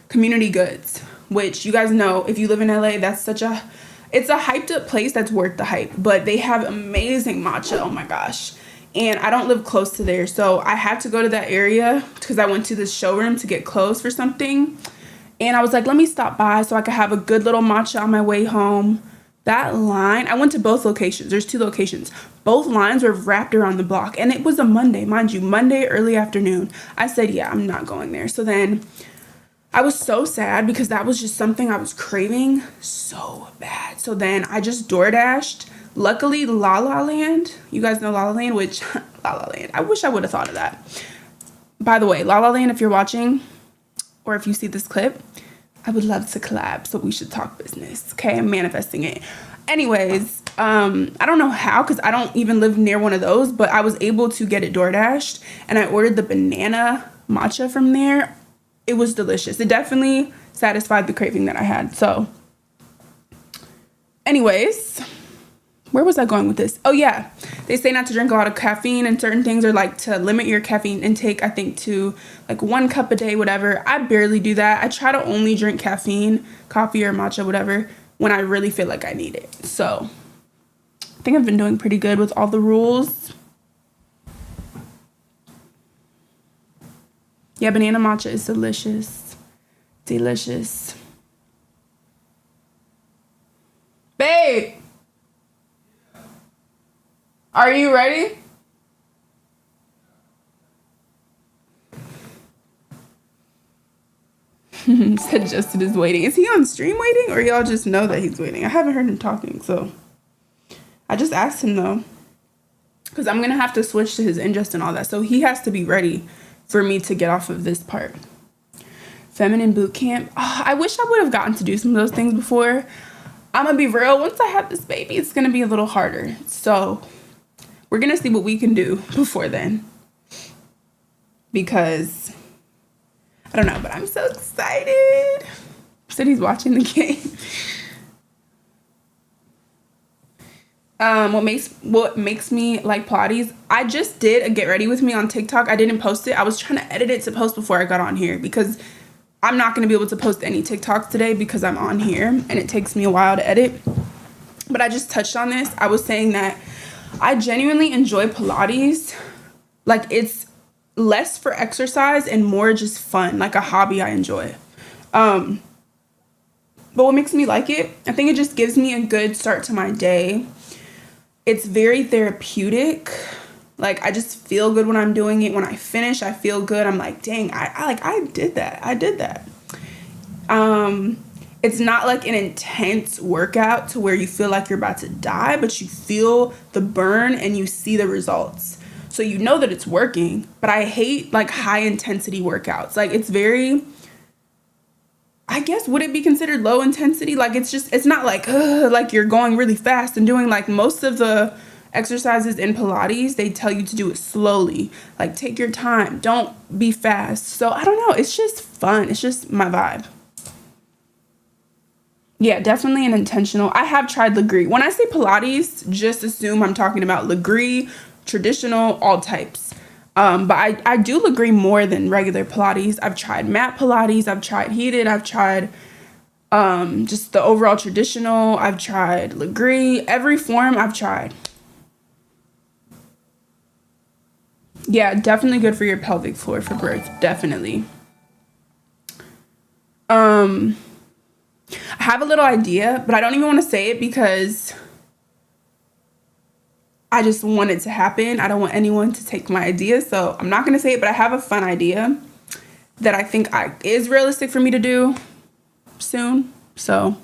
[SPEAKER 1] Community Goods, which you guys know, if you live in LA, it's a hyped up place that's worth the hype, but they have amazing matcha. Oh my gosh. And I don't live close to there, so I had to go to that area because I went to this showroom to get clothes for something. And I was like, let me stop by so I could have a good little matcha on my way home. That line, I went to both locations. There's 2 locations. Both lines were wrapped around the block. And it was a Monday, mind you, Monday early afternoon. I said, yeah, I'm not going there. So then I was so sad because that was just something I was craving so bad. So then I just DoorDashed. Luckily, Lala Land, you guys know Lala Land, which, Lala Land, I wish I would have thought of that. By the way, Lala Land, if you're watching, or if you see this clip, I would love to collab, so we should talk business, okay? I'm manifesting it. Anyways, I don't know how, because I don't even live near one of those, but I was able to get it DoorDashed, and I ordered the banana matcha from there. It was delicious. It definitely satisfied the craving that I had, so. Anyways, where was I going with this? Oh yeah, they say not to drink a lot of caffeine and certain things, or like to limit your caffeine intake, I think to like 1 cup a day, whatever. I barely do that. I try to only drink caffeine, coffee or matcha, whatever, when I really feel like I need it. So I think I've been doing pretty good with all the rules. Yeah, banana matcha is delicious. Delicious. Babe! Are you ready? Said Justin is waiting. Is he on stream waiting, or y'all just know that he's waiting? I haven't heard him talking, so I just asked him though, because I'm gonna have to switch to his ingest and all that, so he has to be ready for me to get off of this part. Feminine boot camp. Oh, I wish I would have gotten to do some of those things before. I'm gonna be real. Once I have this baby, it's gonna be a little harder. So we're gonna see what we can do before then, because I don't know, but I'm so excited. Said he's watching the game. What makes me like Pilates? I just did a get ready with me on TikTok. I didn't post it. I was trying to edit it to post before I got on here, because I'm not gonna be able to post any TikToks today because I'm on here and it takes me a while to edit. But I just touched on this. I was saying that I genuinely enjoy Pilates. Like, it's less for exercise and more just fun, like a hobby I enjoy. But what makes me like it, I think it just gives me a good start to my day. It's very therapeutic. Like, I just feel good when I'm doing it. When I finish, I feel good. I'm like, dang, I did that. I did that. It's not like an intense workout to where you feel like you're about to die, but you feel the burn and you see the results. So you know that it's working, but I hate like high intensity workouts. Like, it's very, I guess, would it be considered low intensity? Like, it's not like, like you're going really fast and doing, like, most of the exercises in Pilates, they tell you to do it slowly. Like, take your time. Don't be fast. So I don't know. It's just fun. It's just my vibe. Yeah, definitely an intentional. I have tried Legree. When I say Pilates, just assume I'm talking about Legree, traditional, all types. But I do Legree more than regular Pilates. I've tried mat Pilates. I've tried heated. I've tried just the overall traditional. I've tried Legree. Every form I've tried. Yeah, definitely good for your pelvic floor for birth. Definitely. I have a little idea, but I don't even want to say it because I just want it to happen. I don't want anyone to take my idea, so I'm not going to say it, but I have a fun idea that I think is realistic for me to do soon. So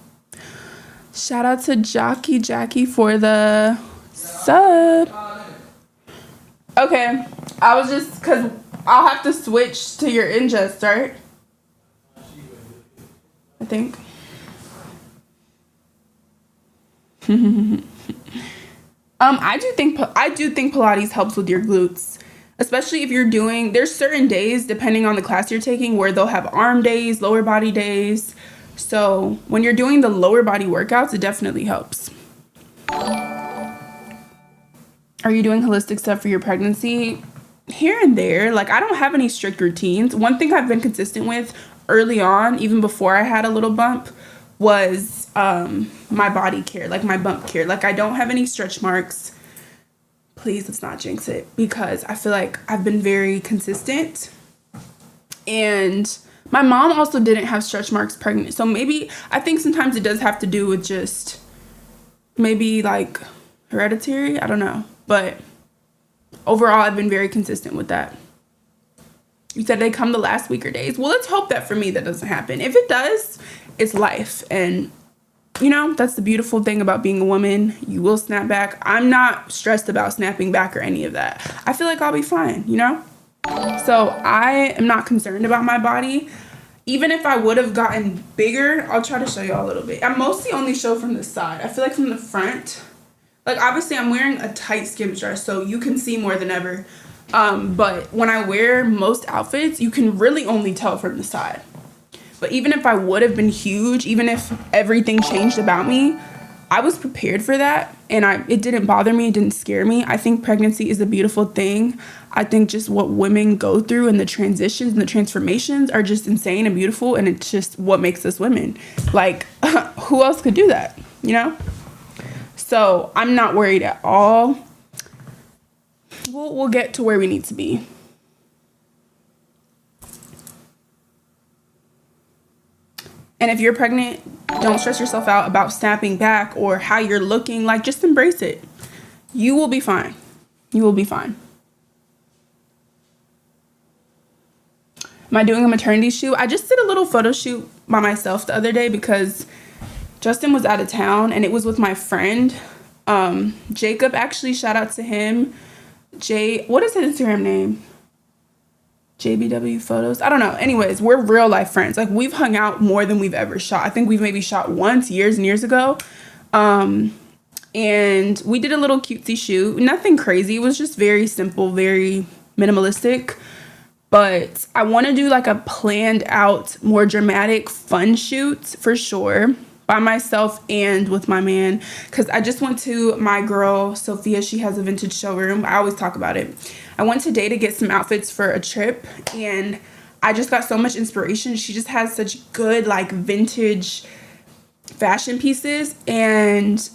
[SPEAKER 1] shout out to Jackie for the sub. Okay, I was just, because I'll have to switch to your ingest, right? I think. I do think Pilates helps with your glutes. Especially if you're doing, there's certain days depending on the class you're taking where they'll have arm days, lower body days. So when you're doing the lower body workouts, it definitely helps. Are you doing holistic stuff for your pregnancy? Here and there. Like, I don't have any strict routines. One thing I've been consistent with early on, even before I had a little bump, was my body care, like my bump care. Like, I don't have any stretch marks. Please, let's not jinx it, because I feel like I've been very consistent. And my mom also didn't have stretch marks pregnant. So maybe, I think sometimes it does have to do with just maybe like hereditary. I don't know. But overall, I've been very consistent with that. You said they come the last week or days. Well, let's hope that for me that doesn't happen. If it does, it's life. And you know, that's the beautiful thing about being a woman. You will snap back. I'm not stressed about snapping back or any of that. I feel like I'll be fine, you know? So I am not concerned about my body. Even if I would have gotten bigger, I'll try to show y'all a little bit. I mostly only show from the side. I feel like from the front, like obviously I'm wearing a tight skims dress, so you can see more than ever. But when I wear most outfits, you can really only tell from the side. But even if I would have been huge, even if everything changed about me, I was prepared for that. And it didn't bother me. It didn't scare me. I think pregnancy is a beautiful thing. I think just what women go through and the transitions and the transformations are just insane and beautiful. And it's just what makes us women. Like, who else could do that, you know? So I'm not worried at all. We'll get to where we need to be. And if you're pregnant, don't stress yourself out about snapping back or how you're looking. Like, just embrace it. You will be fine. You will be fine. Am I doing a maternity shoot? I just did a little photo shoot by myself the other day because Justin was out of town and it was with my friend. Jacob, actually, shout out to him. What is his Instagram name? JBW photos. I don't know. Anyways, we're real life friends. Like, we've hung out more than we've ever shot. I think we've maybe shot once years and years ago. And we did a little cutesy shoot. Nothing crazy. It was just very simple, very minimalistic. But I want to do like a planned out, more dramatic, fun shoot for sure. By myself and with my man. Because I just went to my girl, Sophia. She has a vintage showroom. I always talk about it. I went today to get some outfits for a trip. And I just got so much inspiration. She just has such good, like, vintage fashion pieces. And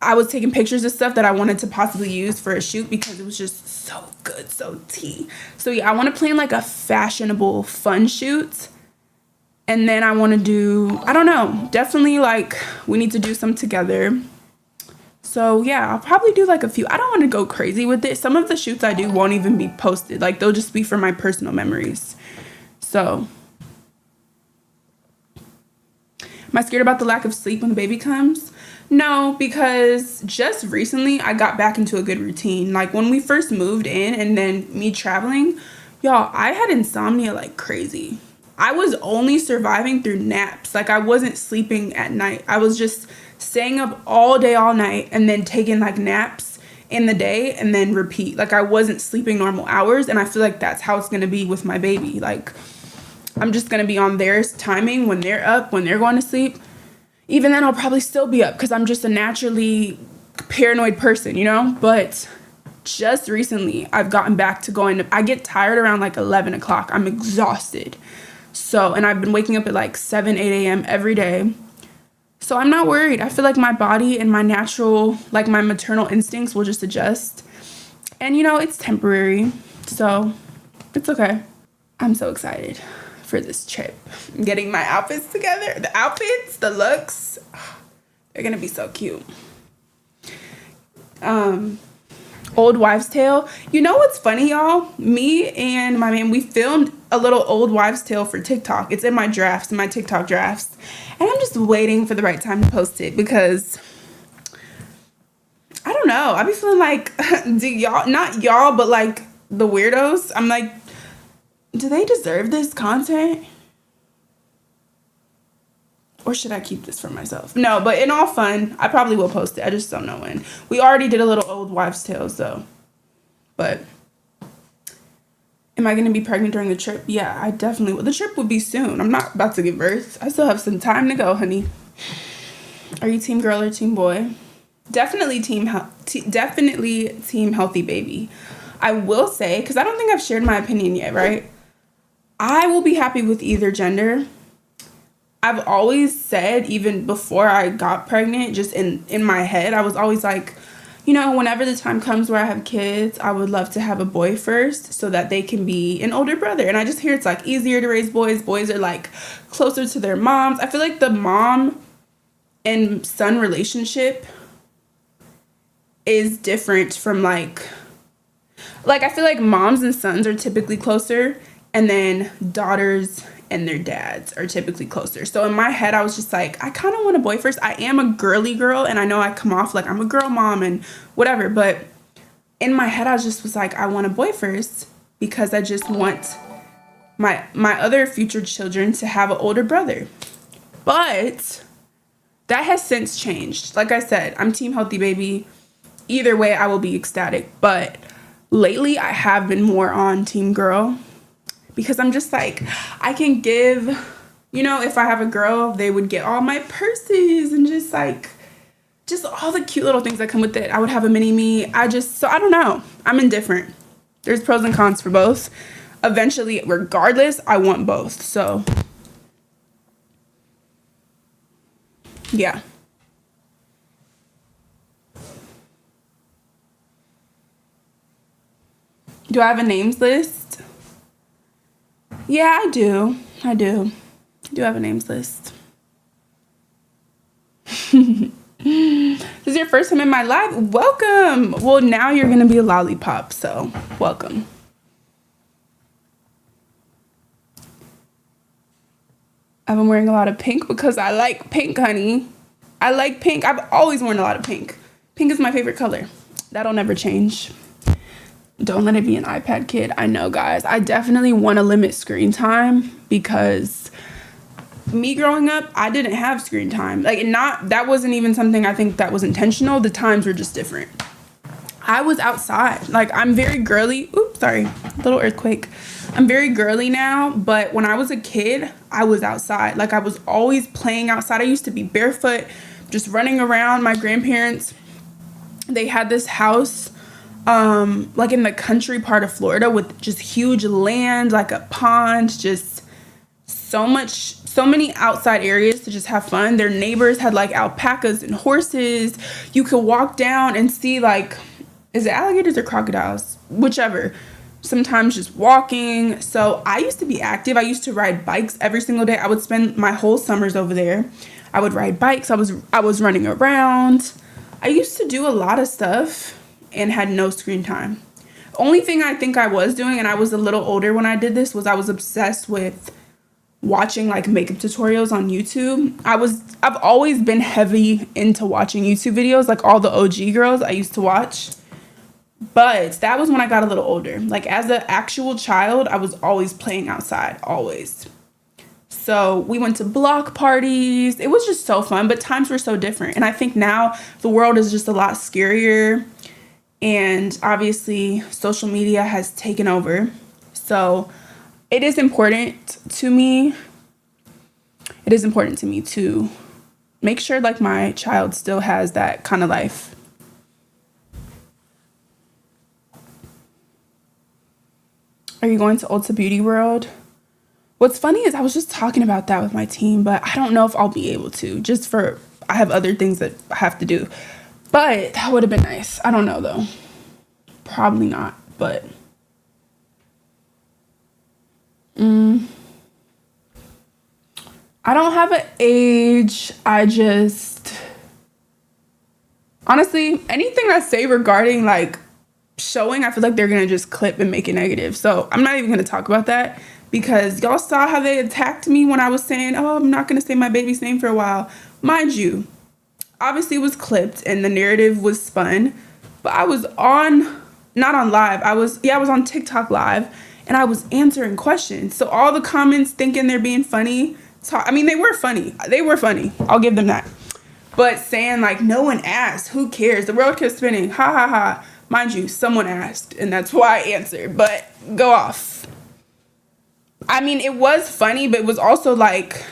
[SPEAKER 1] I was taking pictures of stuff that I wanted to possibly use for a shoot because it was just so good, so tea. So, yeah, I want to plan, like, a fashionable, fun shoot. And then I want to do, I don't know, definitely like we need to do some together. So yeah, I'll probably do like a few. I don't want to go crazy with it. Some of the shoots I do won't even be posted. Like, they'll just be for my personal memories. So, am I scared about the lack of sleep when the baby comes? No, because just recently I got back into a good routine. Like, when we first moved in and then me traveling, y'all, I had insomnia like crazy. I was only surviving through naps. Like, I wasn't sleeping at night. I was just staying up all day, all night, and then taking like naps in the day and then repeat. Like, I wasn't sleeping normal hours, and I feel like that's how it's going to be with my baby. Like, I'm just going to be on their timing when they're up, when they're going to sleep. Even then, I'll probably still be up because I'm just a naturally paranoid person, you know? But just recently, I've gotten back to I get tired around like 11 o'clock. I'm exhausted. So, and I've been waking up at like 7, 8 a.m. every day. So I'm not worried. I feel like my body and my natural, like my maternal instincts will just adjust. And, you know, it's temporary. So it's okay. I'm so excited for this trip. I'm getting my outfits together. The outfits, the looks, they're going to be so cute. Old wives' tale. You know what's funny, y'all? Me and my man, we filmed a little old wives' tale for TikTok. It's in my drafts, in my TikTok drafts. And I'm just waiting for the right time to post it because I don't know. I be feeling like, do y'all, not y'all, but like the weirdos. I'm like, do they deserve this content? Or should I keep this for myself? No, but in all fun, I probably will post it. I just don't know when. We already did a little old wives' tale, so. But Am I going to be pregnant during the trip? Yeah, I definitely will. The trip would be soon. I'm not about to give birth. I still have some time to go, honey. Are you team girl or team boy? Definitely definitely team healthy baby. I will say, because I don't think I've shared my opinion yet, right? I will be happy with either gender. I've always said, even before I got pregnant, just in my head, I was always like, you know, whenever the time comes where I have kids, I would love to have a boy first so that they can be an older brother. And I just hear it's like easier to raise boys. Boys are like closer to their moms. I feel like the mom and son relationship is different from like I feel like moms and sons are typically closer, and then daughters and their dads are typically closer. So in my head, I was just like, I kind of want a boy first. I am a girly girl, and I know I come off like I'm a girl mom and whatever, but in my head, I was like, I want a boy first because I just want my other future children to have an older brother. But that has since changed. Like I said, I'm team healthy baby. Either way, I will be ecstatic. But lately, I have been more on team girl because I'm just like, I can give, you know, if I have a girl, they would get all my purses and just all the cute little things that come with it. I would have a mini me. So I don't know. I'm indifferent. There's pros and cons for both. Eventually, regardless, I want both. So, yeah. Do I have a names list? Yeah, I do. I do have a names list. This is your first time in my life? Welcome. Well, now you're going to be a lollipop, so welcome. I've been wearing a lot of pink because I like pink, honey. I like pink. I've always worn a lot of pink. Pink is my favorite color. That'll never change. Don't let it be an iPad kid. I know, guys. I definitely want to limit screen time because me growing up, I didn't have screen time. That wasn't even something I think that was intentional. The times were just different. I was outside. I'm very girly. Oops, sorry. Little earthquake. I'm very girly now, but when I was a kid, I was outside. I was always playing outside. I used to be barefoot, just running around. My grandparents, they had this house in the country part of Florida with just huge land, like a pond, just so many outside areas to just have fun. Their neighbors had alpacas and horses. You could walk down and see is it alligators or crocodiles? Whichever. Sometimes just walking. So I used to be active. I used to ride bikes every single day. I would spend my whole summers over there. I would ride bikes. I was running around. I used to do a lot of stuff and had no screen time. Only thing I think I was doing, and I was a little older when I did this, was I was obsessed with watching makeup tutorials on YouTube. I've always been heavy into watching YouTube videos, all the OG girls I used to watch. But that was when I got a little older. As an actual child, I was always playing outside, always. So we went to block parties. It was just so fun, but times were so different. And I think now the world is just a lot scarier. And obviously, social media has taken over. So it is important to me. It is important to me to make sure my child still has that kind of life. Are you going to Ulta Beauty World? What's funny is I was just talking about that with my team, but I don't know if I'll be able to. I have other things that I have to do. But that would have been nice. I don't know, though. Probably not, but... I don't have an age. Honestly, anything I say regarding, showing, I feel like they're going to just clip and make it negative. So I'm not even going to talk about that because y'all saw how they attacked me when I was saying, oh, I'm not going to say my baby's name for a while. Mind you, obviously it was clipped and the narrative was spun, but I was not on live. I was on TikTok live and I was answering questions. So all the comments thinking they're being funny. They were funny. They were funny. I'll give them that. But saying no one asked, who cares? The world kept spinning. Ha ha ha. Mind you, someone asked and that's why I answered, but go off. I mean, it was funny, but it was also like,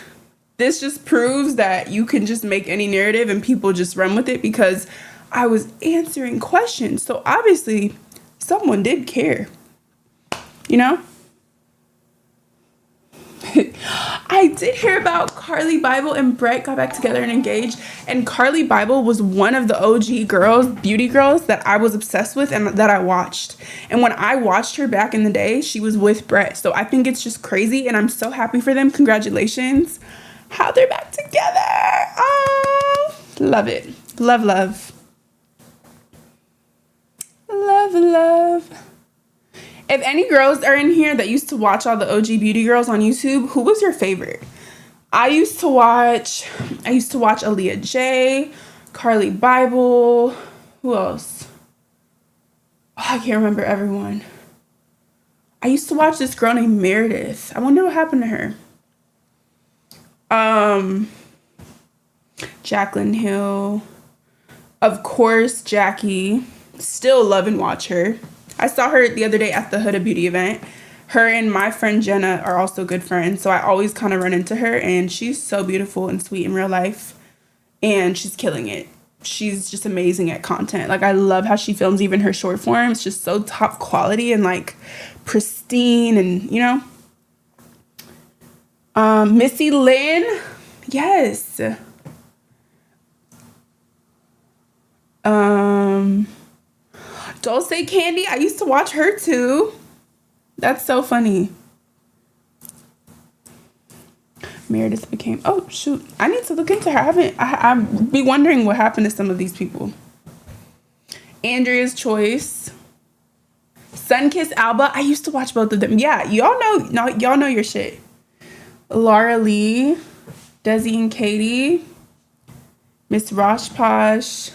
[SPEAKER 1] this just proves that you can just make any narrative and people just run with it, because I was answering questions. So obviously someone did care, you know? I did hear about Carly Bible and Brett got back together and engaged. And Carly Bible was one of the OG girls, beauty girls, that I was obsessed with and that I watched. And when I watched her back in the day, she was with Brett. So I think it's just crazy, and I'm so happy for them. Congratulations. How they're back together. Oh, love it. Love, love. Love, love. If any girls are in here that used to watch all the OG beauty girls on YouTube, who was your favorite? I used to watch Aaliyah J, Carly Bible. Who else? Oh, I can't remember everyone. I used to watch this girl named Meredith. I wonder what happened to her. Jaclyn Hill. Of course, Jackie. Still love and watch her. I saw her the other day at the Huda Beauty event. Her and my friend Jenna are also good friends, so I always kind of run into her, and she's so beautiful and sweet in real life, and she's killing it. She's just amazing at content. Like, I love how she films even her short form. It's just so top quality and like pristine, and you know. Missy Lynn, yes. Dulce Candy, I used to watch her too. That's so funny. Meredith became, oh shoot, I need to look into her. I'd be wondering what happened to some of these people. Andrea's Choice. Sunkiss Alba, I used to watch both of them. Yeah, y'all know your shit. Laura Lee, Desi and Katie, Miss Rosh Posh.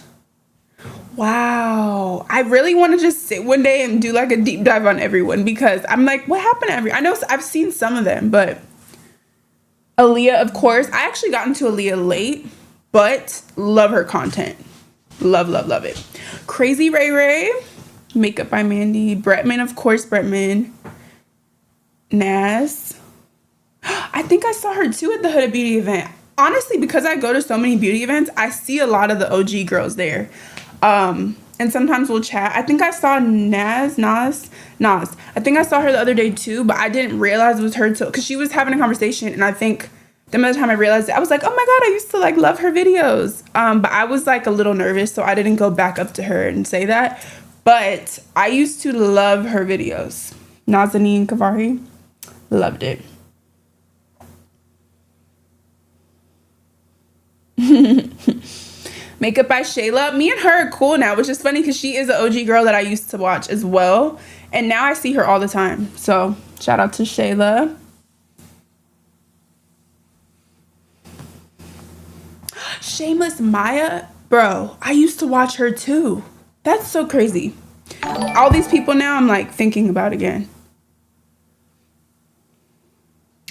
[SPEAKER 1] Wow. I really want to just sit one day and do like a deep dive on everyone, because I'm like, what happened to I know I've seen some of them, but Aaliyah, of course. I actually got into Aaliyah late, but love her content. Love, love, love it. Crazy Ray Ray, Makeup by Mandy. Bretman, of course, Bretman. Nas. I think I saw her too at the Huda Beauty event. Honestly, because I go to so many beauty events, I see a lot of the OG girls there. And sometimes we'll chat. I think I saw Nas. I think I saw her the other day too, but I didn't realize it was her till, because she was having a conversation, and I think the other time I realized it, I was like, oh my god, I used to like love her videos. But I was like a little nervous, so I didn't go back up to her and say that. But I used to love her videos. Nazanin Kavari, loved it. Makeup by Shayla. Me and her are cool now, which is funny because she is an OG girl that I used to watch as well. And now I see her all the time. So shout out to Shayla. Shameless Maya. Bro, I used to watch her too. That's so crazy. All these people now I'm like thinking about again.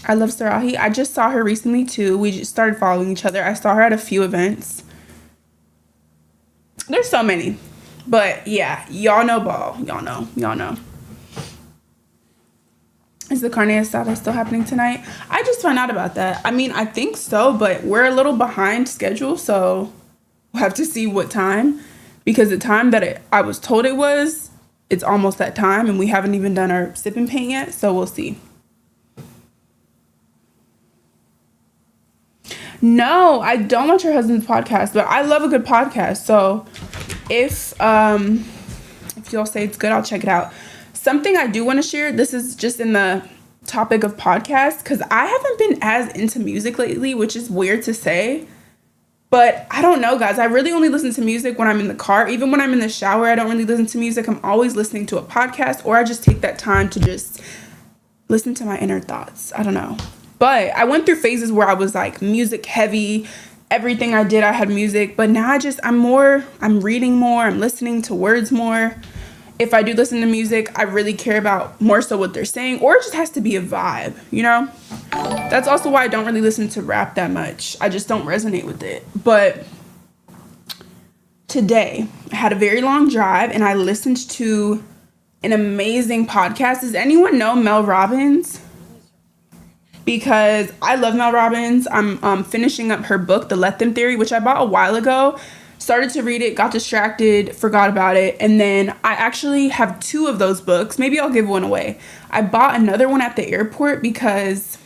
[SPEAKER 1] I love Sarahi. I just saw her recently too. We just started following each other. I saw her at a few events. There's so many. But yeah, y'all know ball. Y'all know. Is the carne asada still happening tonight? I just found out about that. I mean, I think so, but we're a little behind schedule, so we'll have to see what time. Because the time that I was told it was, it's almost that time, and we haven't even done our sip and paint yet, so we'll see. No, I don't watch her husband's podcast, but I love a good podcast. So if y'all say it's good, I'll check it out. Something I do want to share, this is just in the topic of podcasts, because I haven't been as into music lately, which is weird to say. But I don't know, guys. I really only listen to music when I'm in the car. Even when I'm in the shower, I don't really listen to music. I'm always listening to a podcast, or I just take that time to just listen to my inner thoughts. I don't know. But I went through phases where I was like music heavy. Everything I did, I had music. But now I'm reading more. I'm listening to words more. If I do listen to music, I really care about more so what they're saying, or it just has to be a vibe, you know? That's also why I don't really listen to rap that much. I just don't resonate with it. But today, I had a very long drive, and I listened to an amazing podcast. Does anyone know Mel Robbins? because I love Mel Robbins. I'm finishing up her book, The Let Them Theory, which I bought a while ago. Started to read it, got distracted, forgot about it, and then I actually have 2 of those books. Maybe I'll give one away. I bought another one at the airport because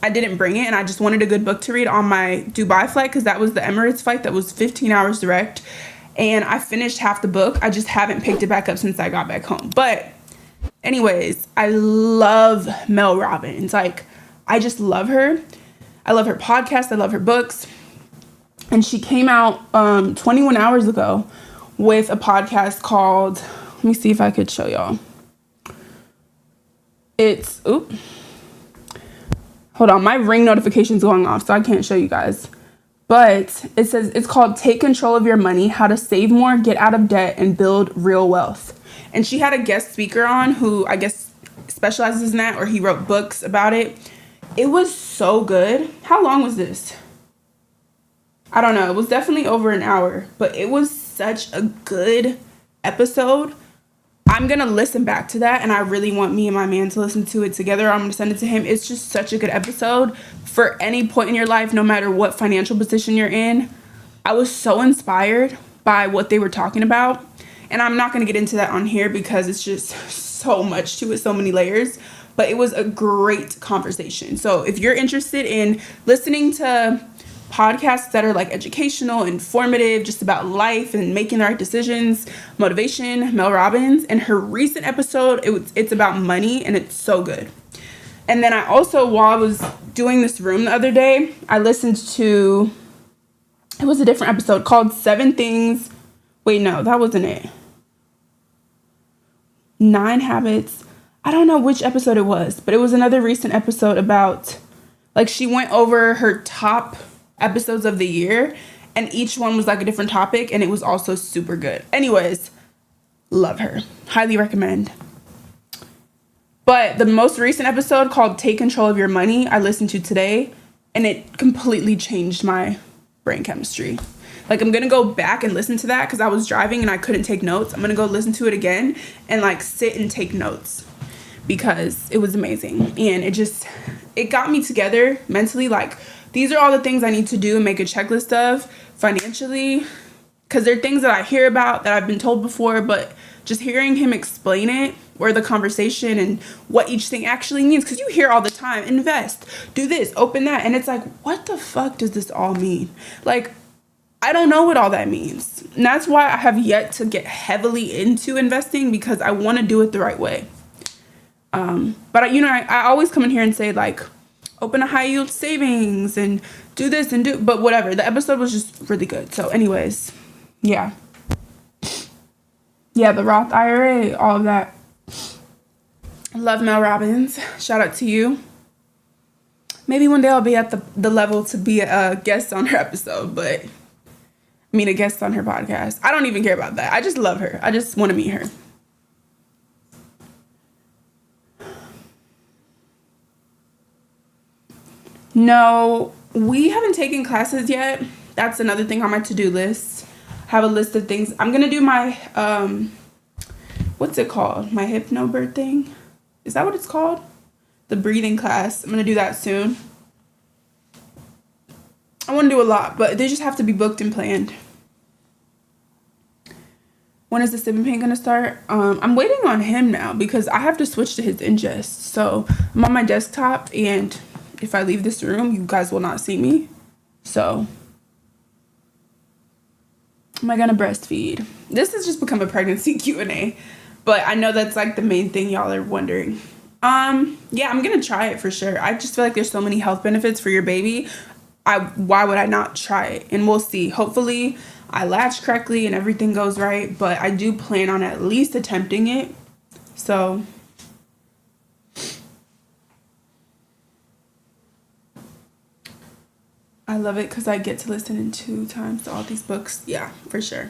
[SPEAKER 1] I didn't bring it, and I just wanted a good book to read on my Dubai flight, because that was the Emirates flight that was 15 hours direct, and I finished half the book. I just haven't picked it back up since I got back home. But anyways, I love Mel Robbins. Like, I just love her. I love her podcast. I love her books. And she came out 21 hours ago with a podcast called, let me see if I could show y'all. It's, hold on, my Ring notification's going off, so I can't show you guys. But it says, it's called Take Control of Your Money, How to Save More, Get Out of Debt, and Build Real Wealth. And she had a guest speaker on who I guess specializes in that, or he wrote books about it. It was so good. How long was this? I don't know. It was definitely over an hour, but it was such a good episode. I'm going to listen back to that, and I really want me and my man to listen to it together. I'm going to send it to him. It's just such a good episode for any point in your life, no matter what financial position you're in. I was so inspired by what they were talking about, and I'm not going to get into that on here because it's just so much to it, so many layers, but it was a great conversation. So if you're interested in listening to podcasts that are like educational, informative, just about life and making the right decisions, motivation, Mel Robbins. And her recent episode, it's about money, and it's so good. And then I also, while I was doing this room the other day, I listened to, it was a different episode called 7 Things. Wait, no, that wasn't it. 9 Habits. I don't know which episode it was, but it was another recent episode about, like, she went over her top episodes of the year, and each one was like a different topic, and it was also super good. Anyways, love her. Highly recommend. But the most recent episode called Take Control of Your Money, I listened to today, and it completely changed my brain chemistry. Like, I'm gonna go back and listen to that because I was driving and I couldn't take notes. I'm gonna go listen to it again and like sit and take notes because it was amazing, and it got me together mentally. Like, these are all the things I need to do and make a checklist of financially, because they're things that I hear about that I've been told before, but just hearing him explain it, or the conversation and what each thing actually means, because you hear all the time, invest, do this, open that, and it's like, what the fuck does this all mean? Like, I don't know what all that means. And that's why I have yet to get heavily into investing, because I want to do it the right way. But I always come in here and say, like, open a high yield savings and do this and do, but whatever. The episode was just really good. So anyways, yeah, the Roth IRA, all of that. Love Mel Robbins. Shout out to you. Maybe one day I'll be at the level to be a guest on her episode, but a guest on her podcast. I don't even care about that. I just love her. I just want to meet her. No, we haven't taken classes yet. That's another thing on my to-do list. Have a list of things. I'm going to do my, what's it called? My hypnobird thing. Is that what it's called? The breathing class. I'm going to do that soon. I want to do a lot, but they just have to be booked and planned. When is the sipping paint going to start? I'm waiting on him now because I have to switch to his ingest. So I'm on my desktop, and if I leave this room, you guys will not see me. So, am I gonna breastfeed? This has just become a pregnancy Q&A, but I know that's like the main thing y'all are wondering. Yeah, I'm gonna try it for sure. I just feel like there's so many health benefits for your baby. Why would I not try it? And we'll see. Hopefully, I latch correctly and everything goes right, but I do plan on at least attempting it. So, I love it because I get to listen in 2 times to all these books. Yeah, for sure.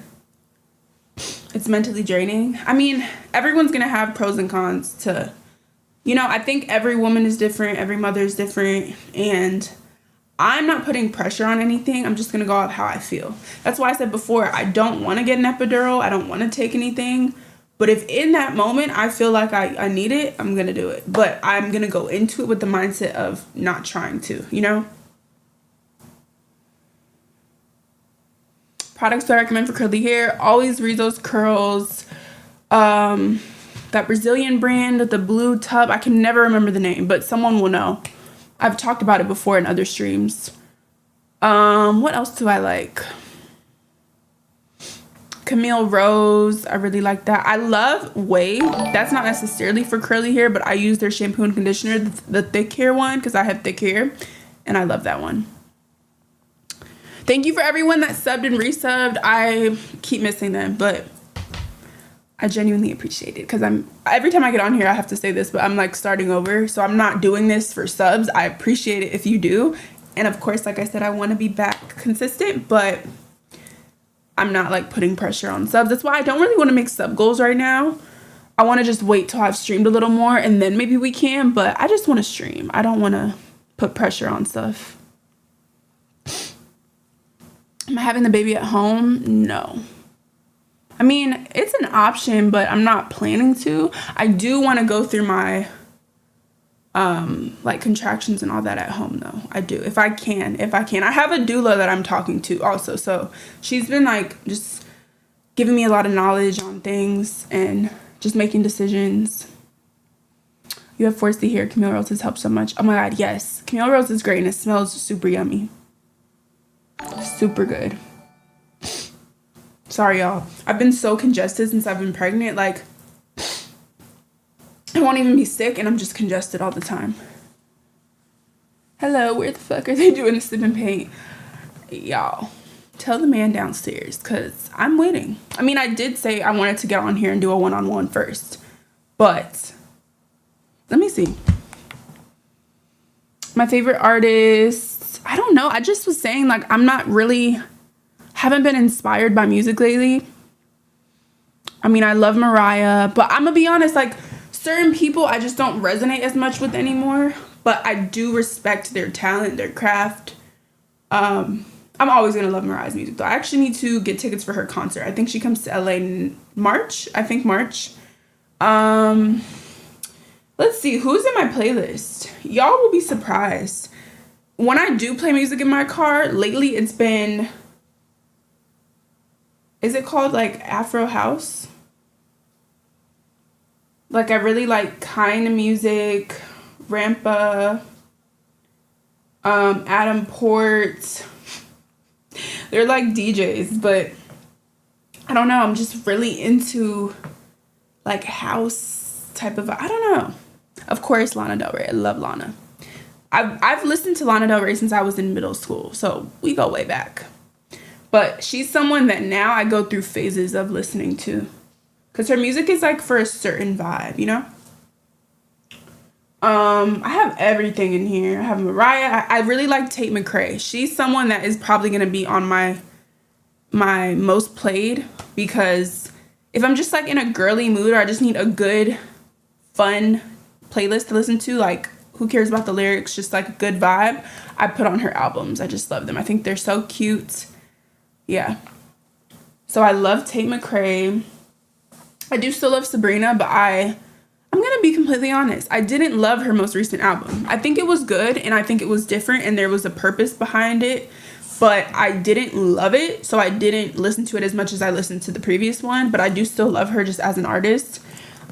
[SPEAKER 1] It's mentally draining. Everyone's going to have pros and cons to, I think every woman is different. Every mother is different. And I'm not putting pressure on anything. I'm just going to go off how I feel. That's why I said before, I don't want to get an epidural. I don't want to take anything. But if in that moment I feel like I need it, I'm going to do it. But I'm going to go into it with the mindset of not trying to, you know? Products that I recommend for curly hair. Always Rizzo's Curls. That Brazilian brand with the blue tub. I can never remember the name, but someone will know. I've talked about it before in other streams. What else do I like? Camille Rose. I really like that. I love Wave. That's not necessarily for curly hair, but I use their shampoo and conditioner, the thick hair one, because I have thick hair, and I love that one. Thank you for everyone that subbed and resubbed. I keep missing them, but I genuinely appreciate it, because every time I get on here I have to say this, but I'm like starting over, so I'm not doing this for subs. I appreciate it if you do, and of course, like I said, I want to be back consistent, but I'm not like putting pressure on subs. That's why I don't really want to make sub goals right now. I want to just wait till I've streamed a little more, and then maybe we can, but I just want to stream. I don't want to put pressure on stuff. Am I having the baby at home? No. I mean, it's an option, but I'm not planning to. I do want to go through my like contractions and all that at home though. I do. If I can. I have a doula that I'm talking to also. So she's been like just giving me a lot of knowledge on things and just making decisions. You have forced to hear Camille Rose has helped so much. Oh my God, yes. Camille Rose is great and it smells super yummy. Super good. Sorry, y'all. I've been so congested since I've been pregnant. Like, I won't even be sick, and I'm just congested all the time. Hello, where the fuck are they doing the sip and paint? Y'all, tell the man downstairs, because I'm waiting. I mean, I did say I wanted to get on here and do a one-on-one first. But, let me see. My favorite artist, I don't know. I just was saying, like, I'm not really... haven't been inspired by music lately. I mean, I love Mariah, but I'm gonna be honest, like, certain people I just don't resonate as much with anymore, but I do respect their talent, their craft. I'm always gonna love Mariah's music though. I actually need to get tickets for her concert. I think she comes to LA in March. Let's see, who's in my playlist? Y'all will be surprised. When I do play music in my car, lately it's been... is it called like Afro House? Like I really like Kind of Music, Rampa, Adam Port. They're like DJs, but I don't know. I'm just really into like house type of, I don't know. Of course, Lana Del Rey. I love Lana. I've listened to Lana Del Rey since I was in middle school, so we go way back. But she's someone that now I go through phases of listening to. Because her music is like for a certain vibe, you know? I have everything in here. I have Mariah. I really like Tate McRae. She's someone that is probably going to be on my most played. Because if I'm just like in a girly mood or I just need a good, fun playlist to listen to, like who cares about the lyrics, just like a good vibe, I put on her albums. I just love them. I think they're so cute. Yeah. So I love Tate McRae. I do still love Sabrina, but I'm going to be completely honest. I didn't love her most recent album. I think it was good and I think it was different and there was a purpose behind it, but I didn't love it. So I didn't listen to it as much as I listened to the previous one, but I do still love her just as an artist.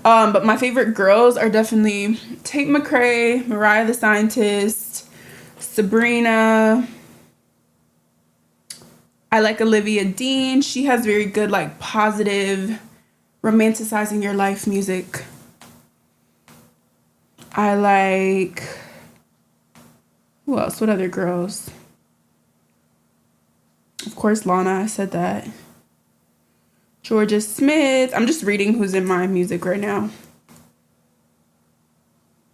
[SPEAKER 1] But my favorite girls are definitely Tate McRae, Mariah the Scientist, Sabrina. I like Olivia Dean. She has very good, like, positive, romanticizing your life music. I like... who else? What other girls? Of course, Lana. I said that. Georgia Smith. I'm just reading who's in my music right now.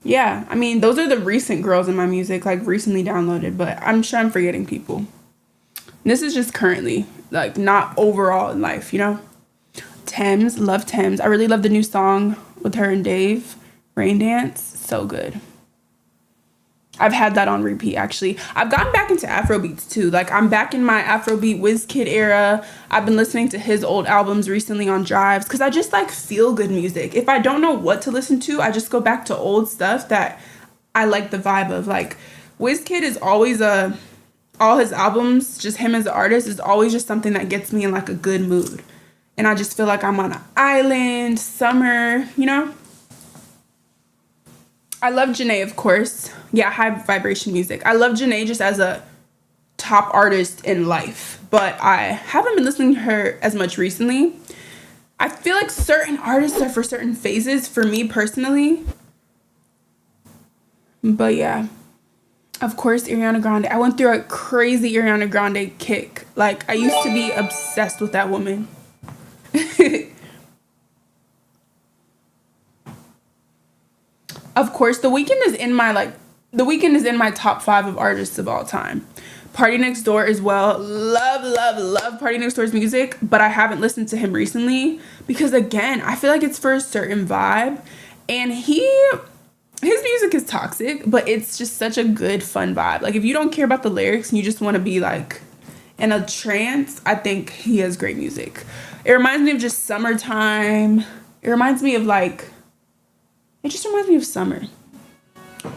[SPEAKER 1] Yeah, I mean, those are the recent girls in my music, like, recently downloaded, but I'm sure I'm forgetting people. This is just currently, like, not overall in life, you know? Thames, love Thames. I really love the new song with her and Dave, Rain Dance. So good. I've had that on repeat, actually. I've gotten back into Afrobeats too. Like, I'm back in my Afrobeat Wizkid era. I've been listening to his old albums recently on drives because I just like feel good music. If I don't know what to listen to, I just go back to old stuff that I like the vibe of. Like, Wizkid is always all his albums, just him as an artist, is always just something that gets me in like a good mood. And I just feel like I'm on an island, summer, you know? I love Janae, of course. Yeah, high vibration music. I love Janae just as a top artist in life, but I haven't been listening to her as much recently. I feel like certain artists are for certain phases for me personally. But yeah, of course, Ariana Grande. I went through a crazy Ariana Grande kick. Like, I used to be obsessed with that woman. Of course, The Weeknd is in my top 5 of artists of all time. Party Next Door as well. Love Party Next Door's music, but I haven't listened to him recently because, again, I feel like it's for a certain vibe, and his music is toxic, but it's just such a good, fun vibe. Like, if you don't care about the lyrics and you just want to be like in a trance, I think he has great music. It reminds me of just summertime. It reminds me of summer.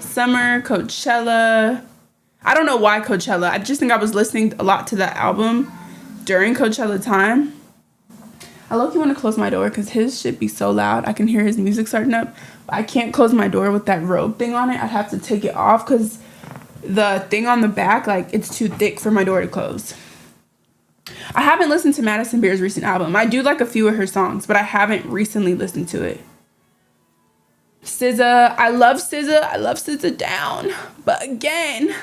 [SPEAKER 1] Summer, Coachella. I don't know why Coachella. I just think I was listening a lot to that album during Coachella time. I low-key want to close my door because his shit be so loud. I can hear his music starting up. But I can't close my door with that robe thing on it. I'd have to take it off because the thing on the back, like, it's too thick for my door to close. I haven't listened to Madison Beer's recent album. I do like a few of her songs, but I haven't recently listened to it. SZA, I love SZA down, but again,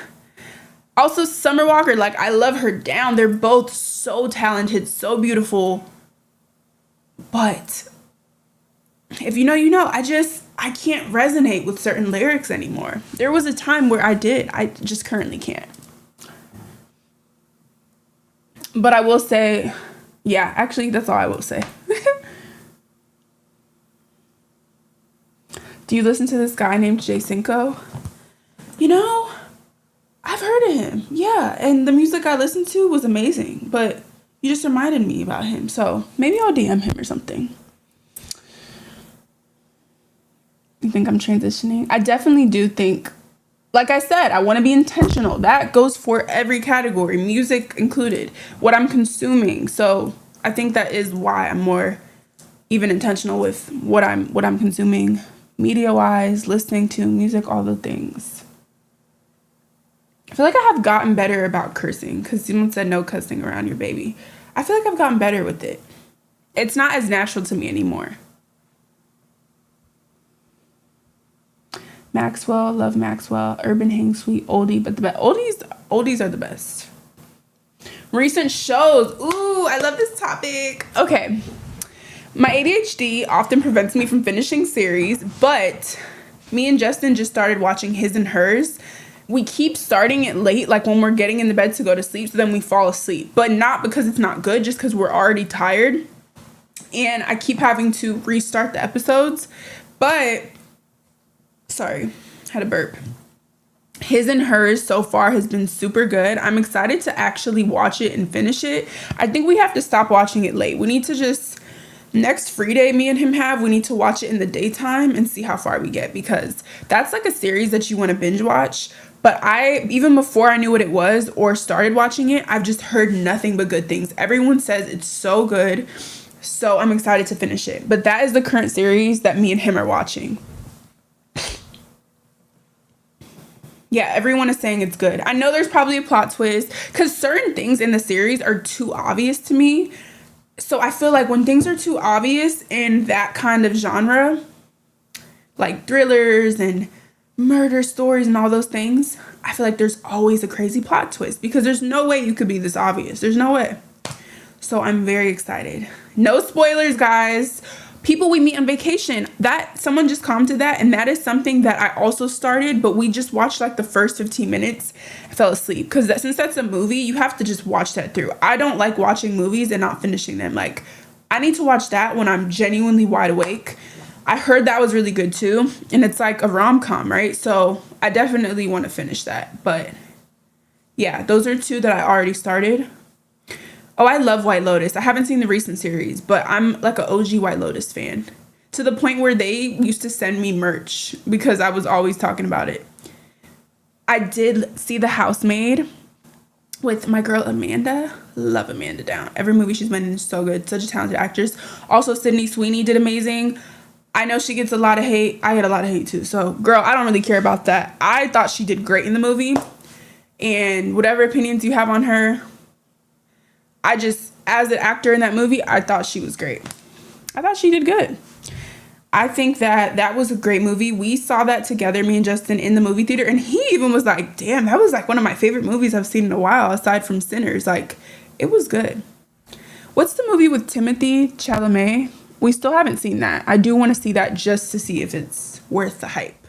[SPEAKER 1] also Summer Walker, like, I love her down. They're both so talented, so beautiful, but if you know, you know. I can't resonate with certain lyrics anymore. There was a time where I just currently can't. But I will say, yeah, actually, that's all I will say. Do you listen to this guy named Jay Cinco? You know, I've heard of him. Yeah, and the music I listened to was amazing, but you just reminded me about him. So maybe I'll DM him or something. You think I'm transitioning? I definitely do think, like I said, I want to be intentional. That goes for every category, music included, what I'm consuming. So I think that is why I'm more even intentional with what I'm consuming. Media-wise, listening to music, all the things. I feel like I have gotten better about cursing because someone said no cussing around your baby. I feel like I've gotten better with it. It's not as natural to me anymore. Maxwell, love Maxwell. Urban Hang Sweet, oldie, but the best. Oldies are the best. Recent shows. Ooh, I love this topic. Okay. My ADHD often prevents me from finishing series, but me and Justin just started watching His and Hers. We keep starting it late, like when we're getting in the bed to go to sleep, so then we fall asleep. But not because it's not good, just because we're already tired. And I keep having to restart the episodes. But, sorry, had a burp. His and Hers so far has been super good. I'm excited to actually watch it and finish it. I think we have to stop watching it late. We need to just... Next free day me and him have, we need to watch it in the daytime and see how far we get, because that's like a series that you want to binge watch. But even before I knew what it was or started watching it, I've just heard nothing but good things. Everyone says it's so good. So I'm excited to finish it. But that is the current series that me and him are watching. Yeah, everyone is saying it's good. I know there's probably a plot twist because certain things in the series are too obvious to me. So I feel like when things are too obvious in that kind of genre, like thrillers and murder stories and all those things, I feel like there's always a crazy plot twist because there's no way you could be this obvious. There's no way. So I'm very excited. No spoilers, guys. People we meet on vacation, that someone just commented that, and that is something that I also started, but we just watched like the first 15 minutes. I fell asleep because since that's a movie, you have to just watch that through. I don't like watching movies and not finishing them. Like, I need to watch that when I'm genuinely wide awake. I heard that was really good too. And it's like a rom-com, right? So I definitely want to finish that. But yeah, those are two that I already started. Oh, I love White Lotus. I haven't seen the recent series, but I'm like an OG White Lotus fan. To the point where they used to send me merch because I was always talking about it. I did see The Housemaid with my girl Amanda. Love Amanda down. Every movie she's been in is so good. Such a talented actress. Also, Sydney Sweeney did amazing. I know she gets a lot of hate. I get a lot of hate too. So, girl, I don't really care about that. I thought she did great in the movie. And whatever opinions you have on her, I just, as an actor in that movie, I thought she was great. I thought she did good. I think that was a great movie. We saw that together, me and Justin, in the movie theater. And he even was like, damn, that was like one of my favorite movies I've seen in a while, aside from Sinners. Like, it was good. What's the movie with Timothée Chalamet? We still haven't seen that. I do want to see that just to see if it's worth the hype.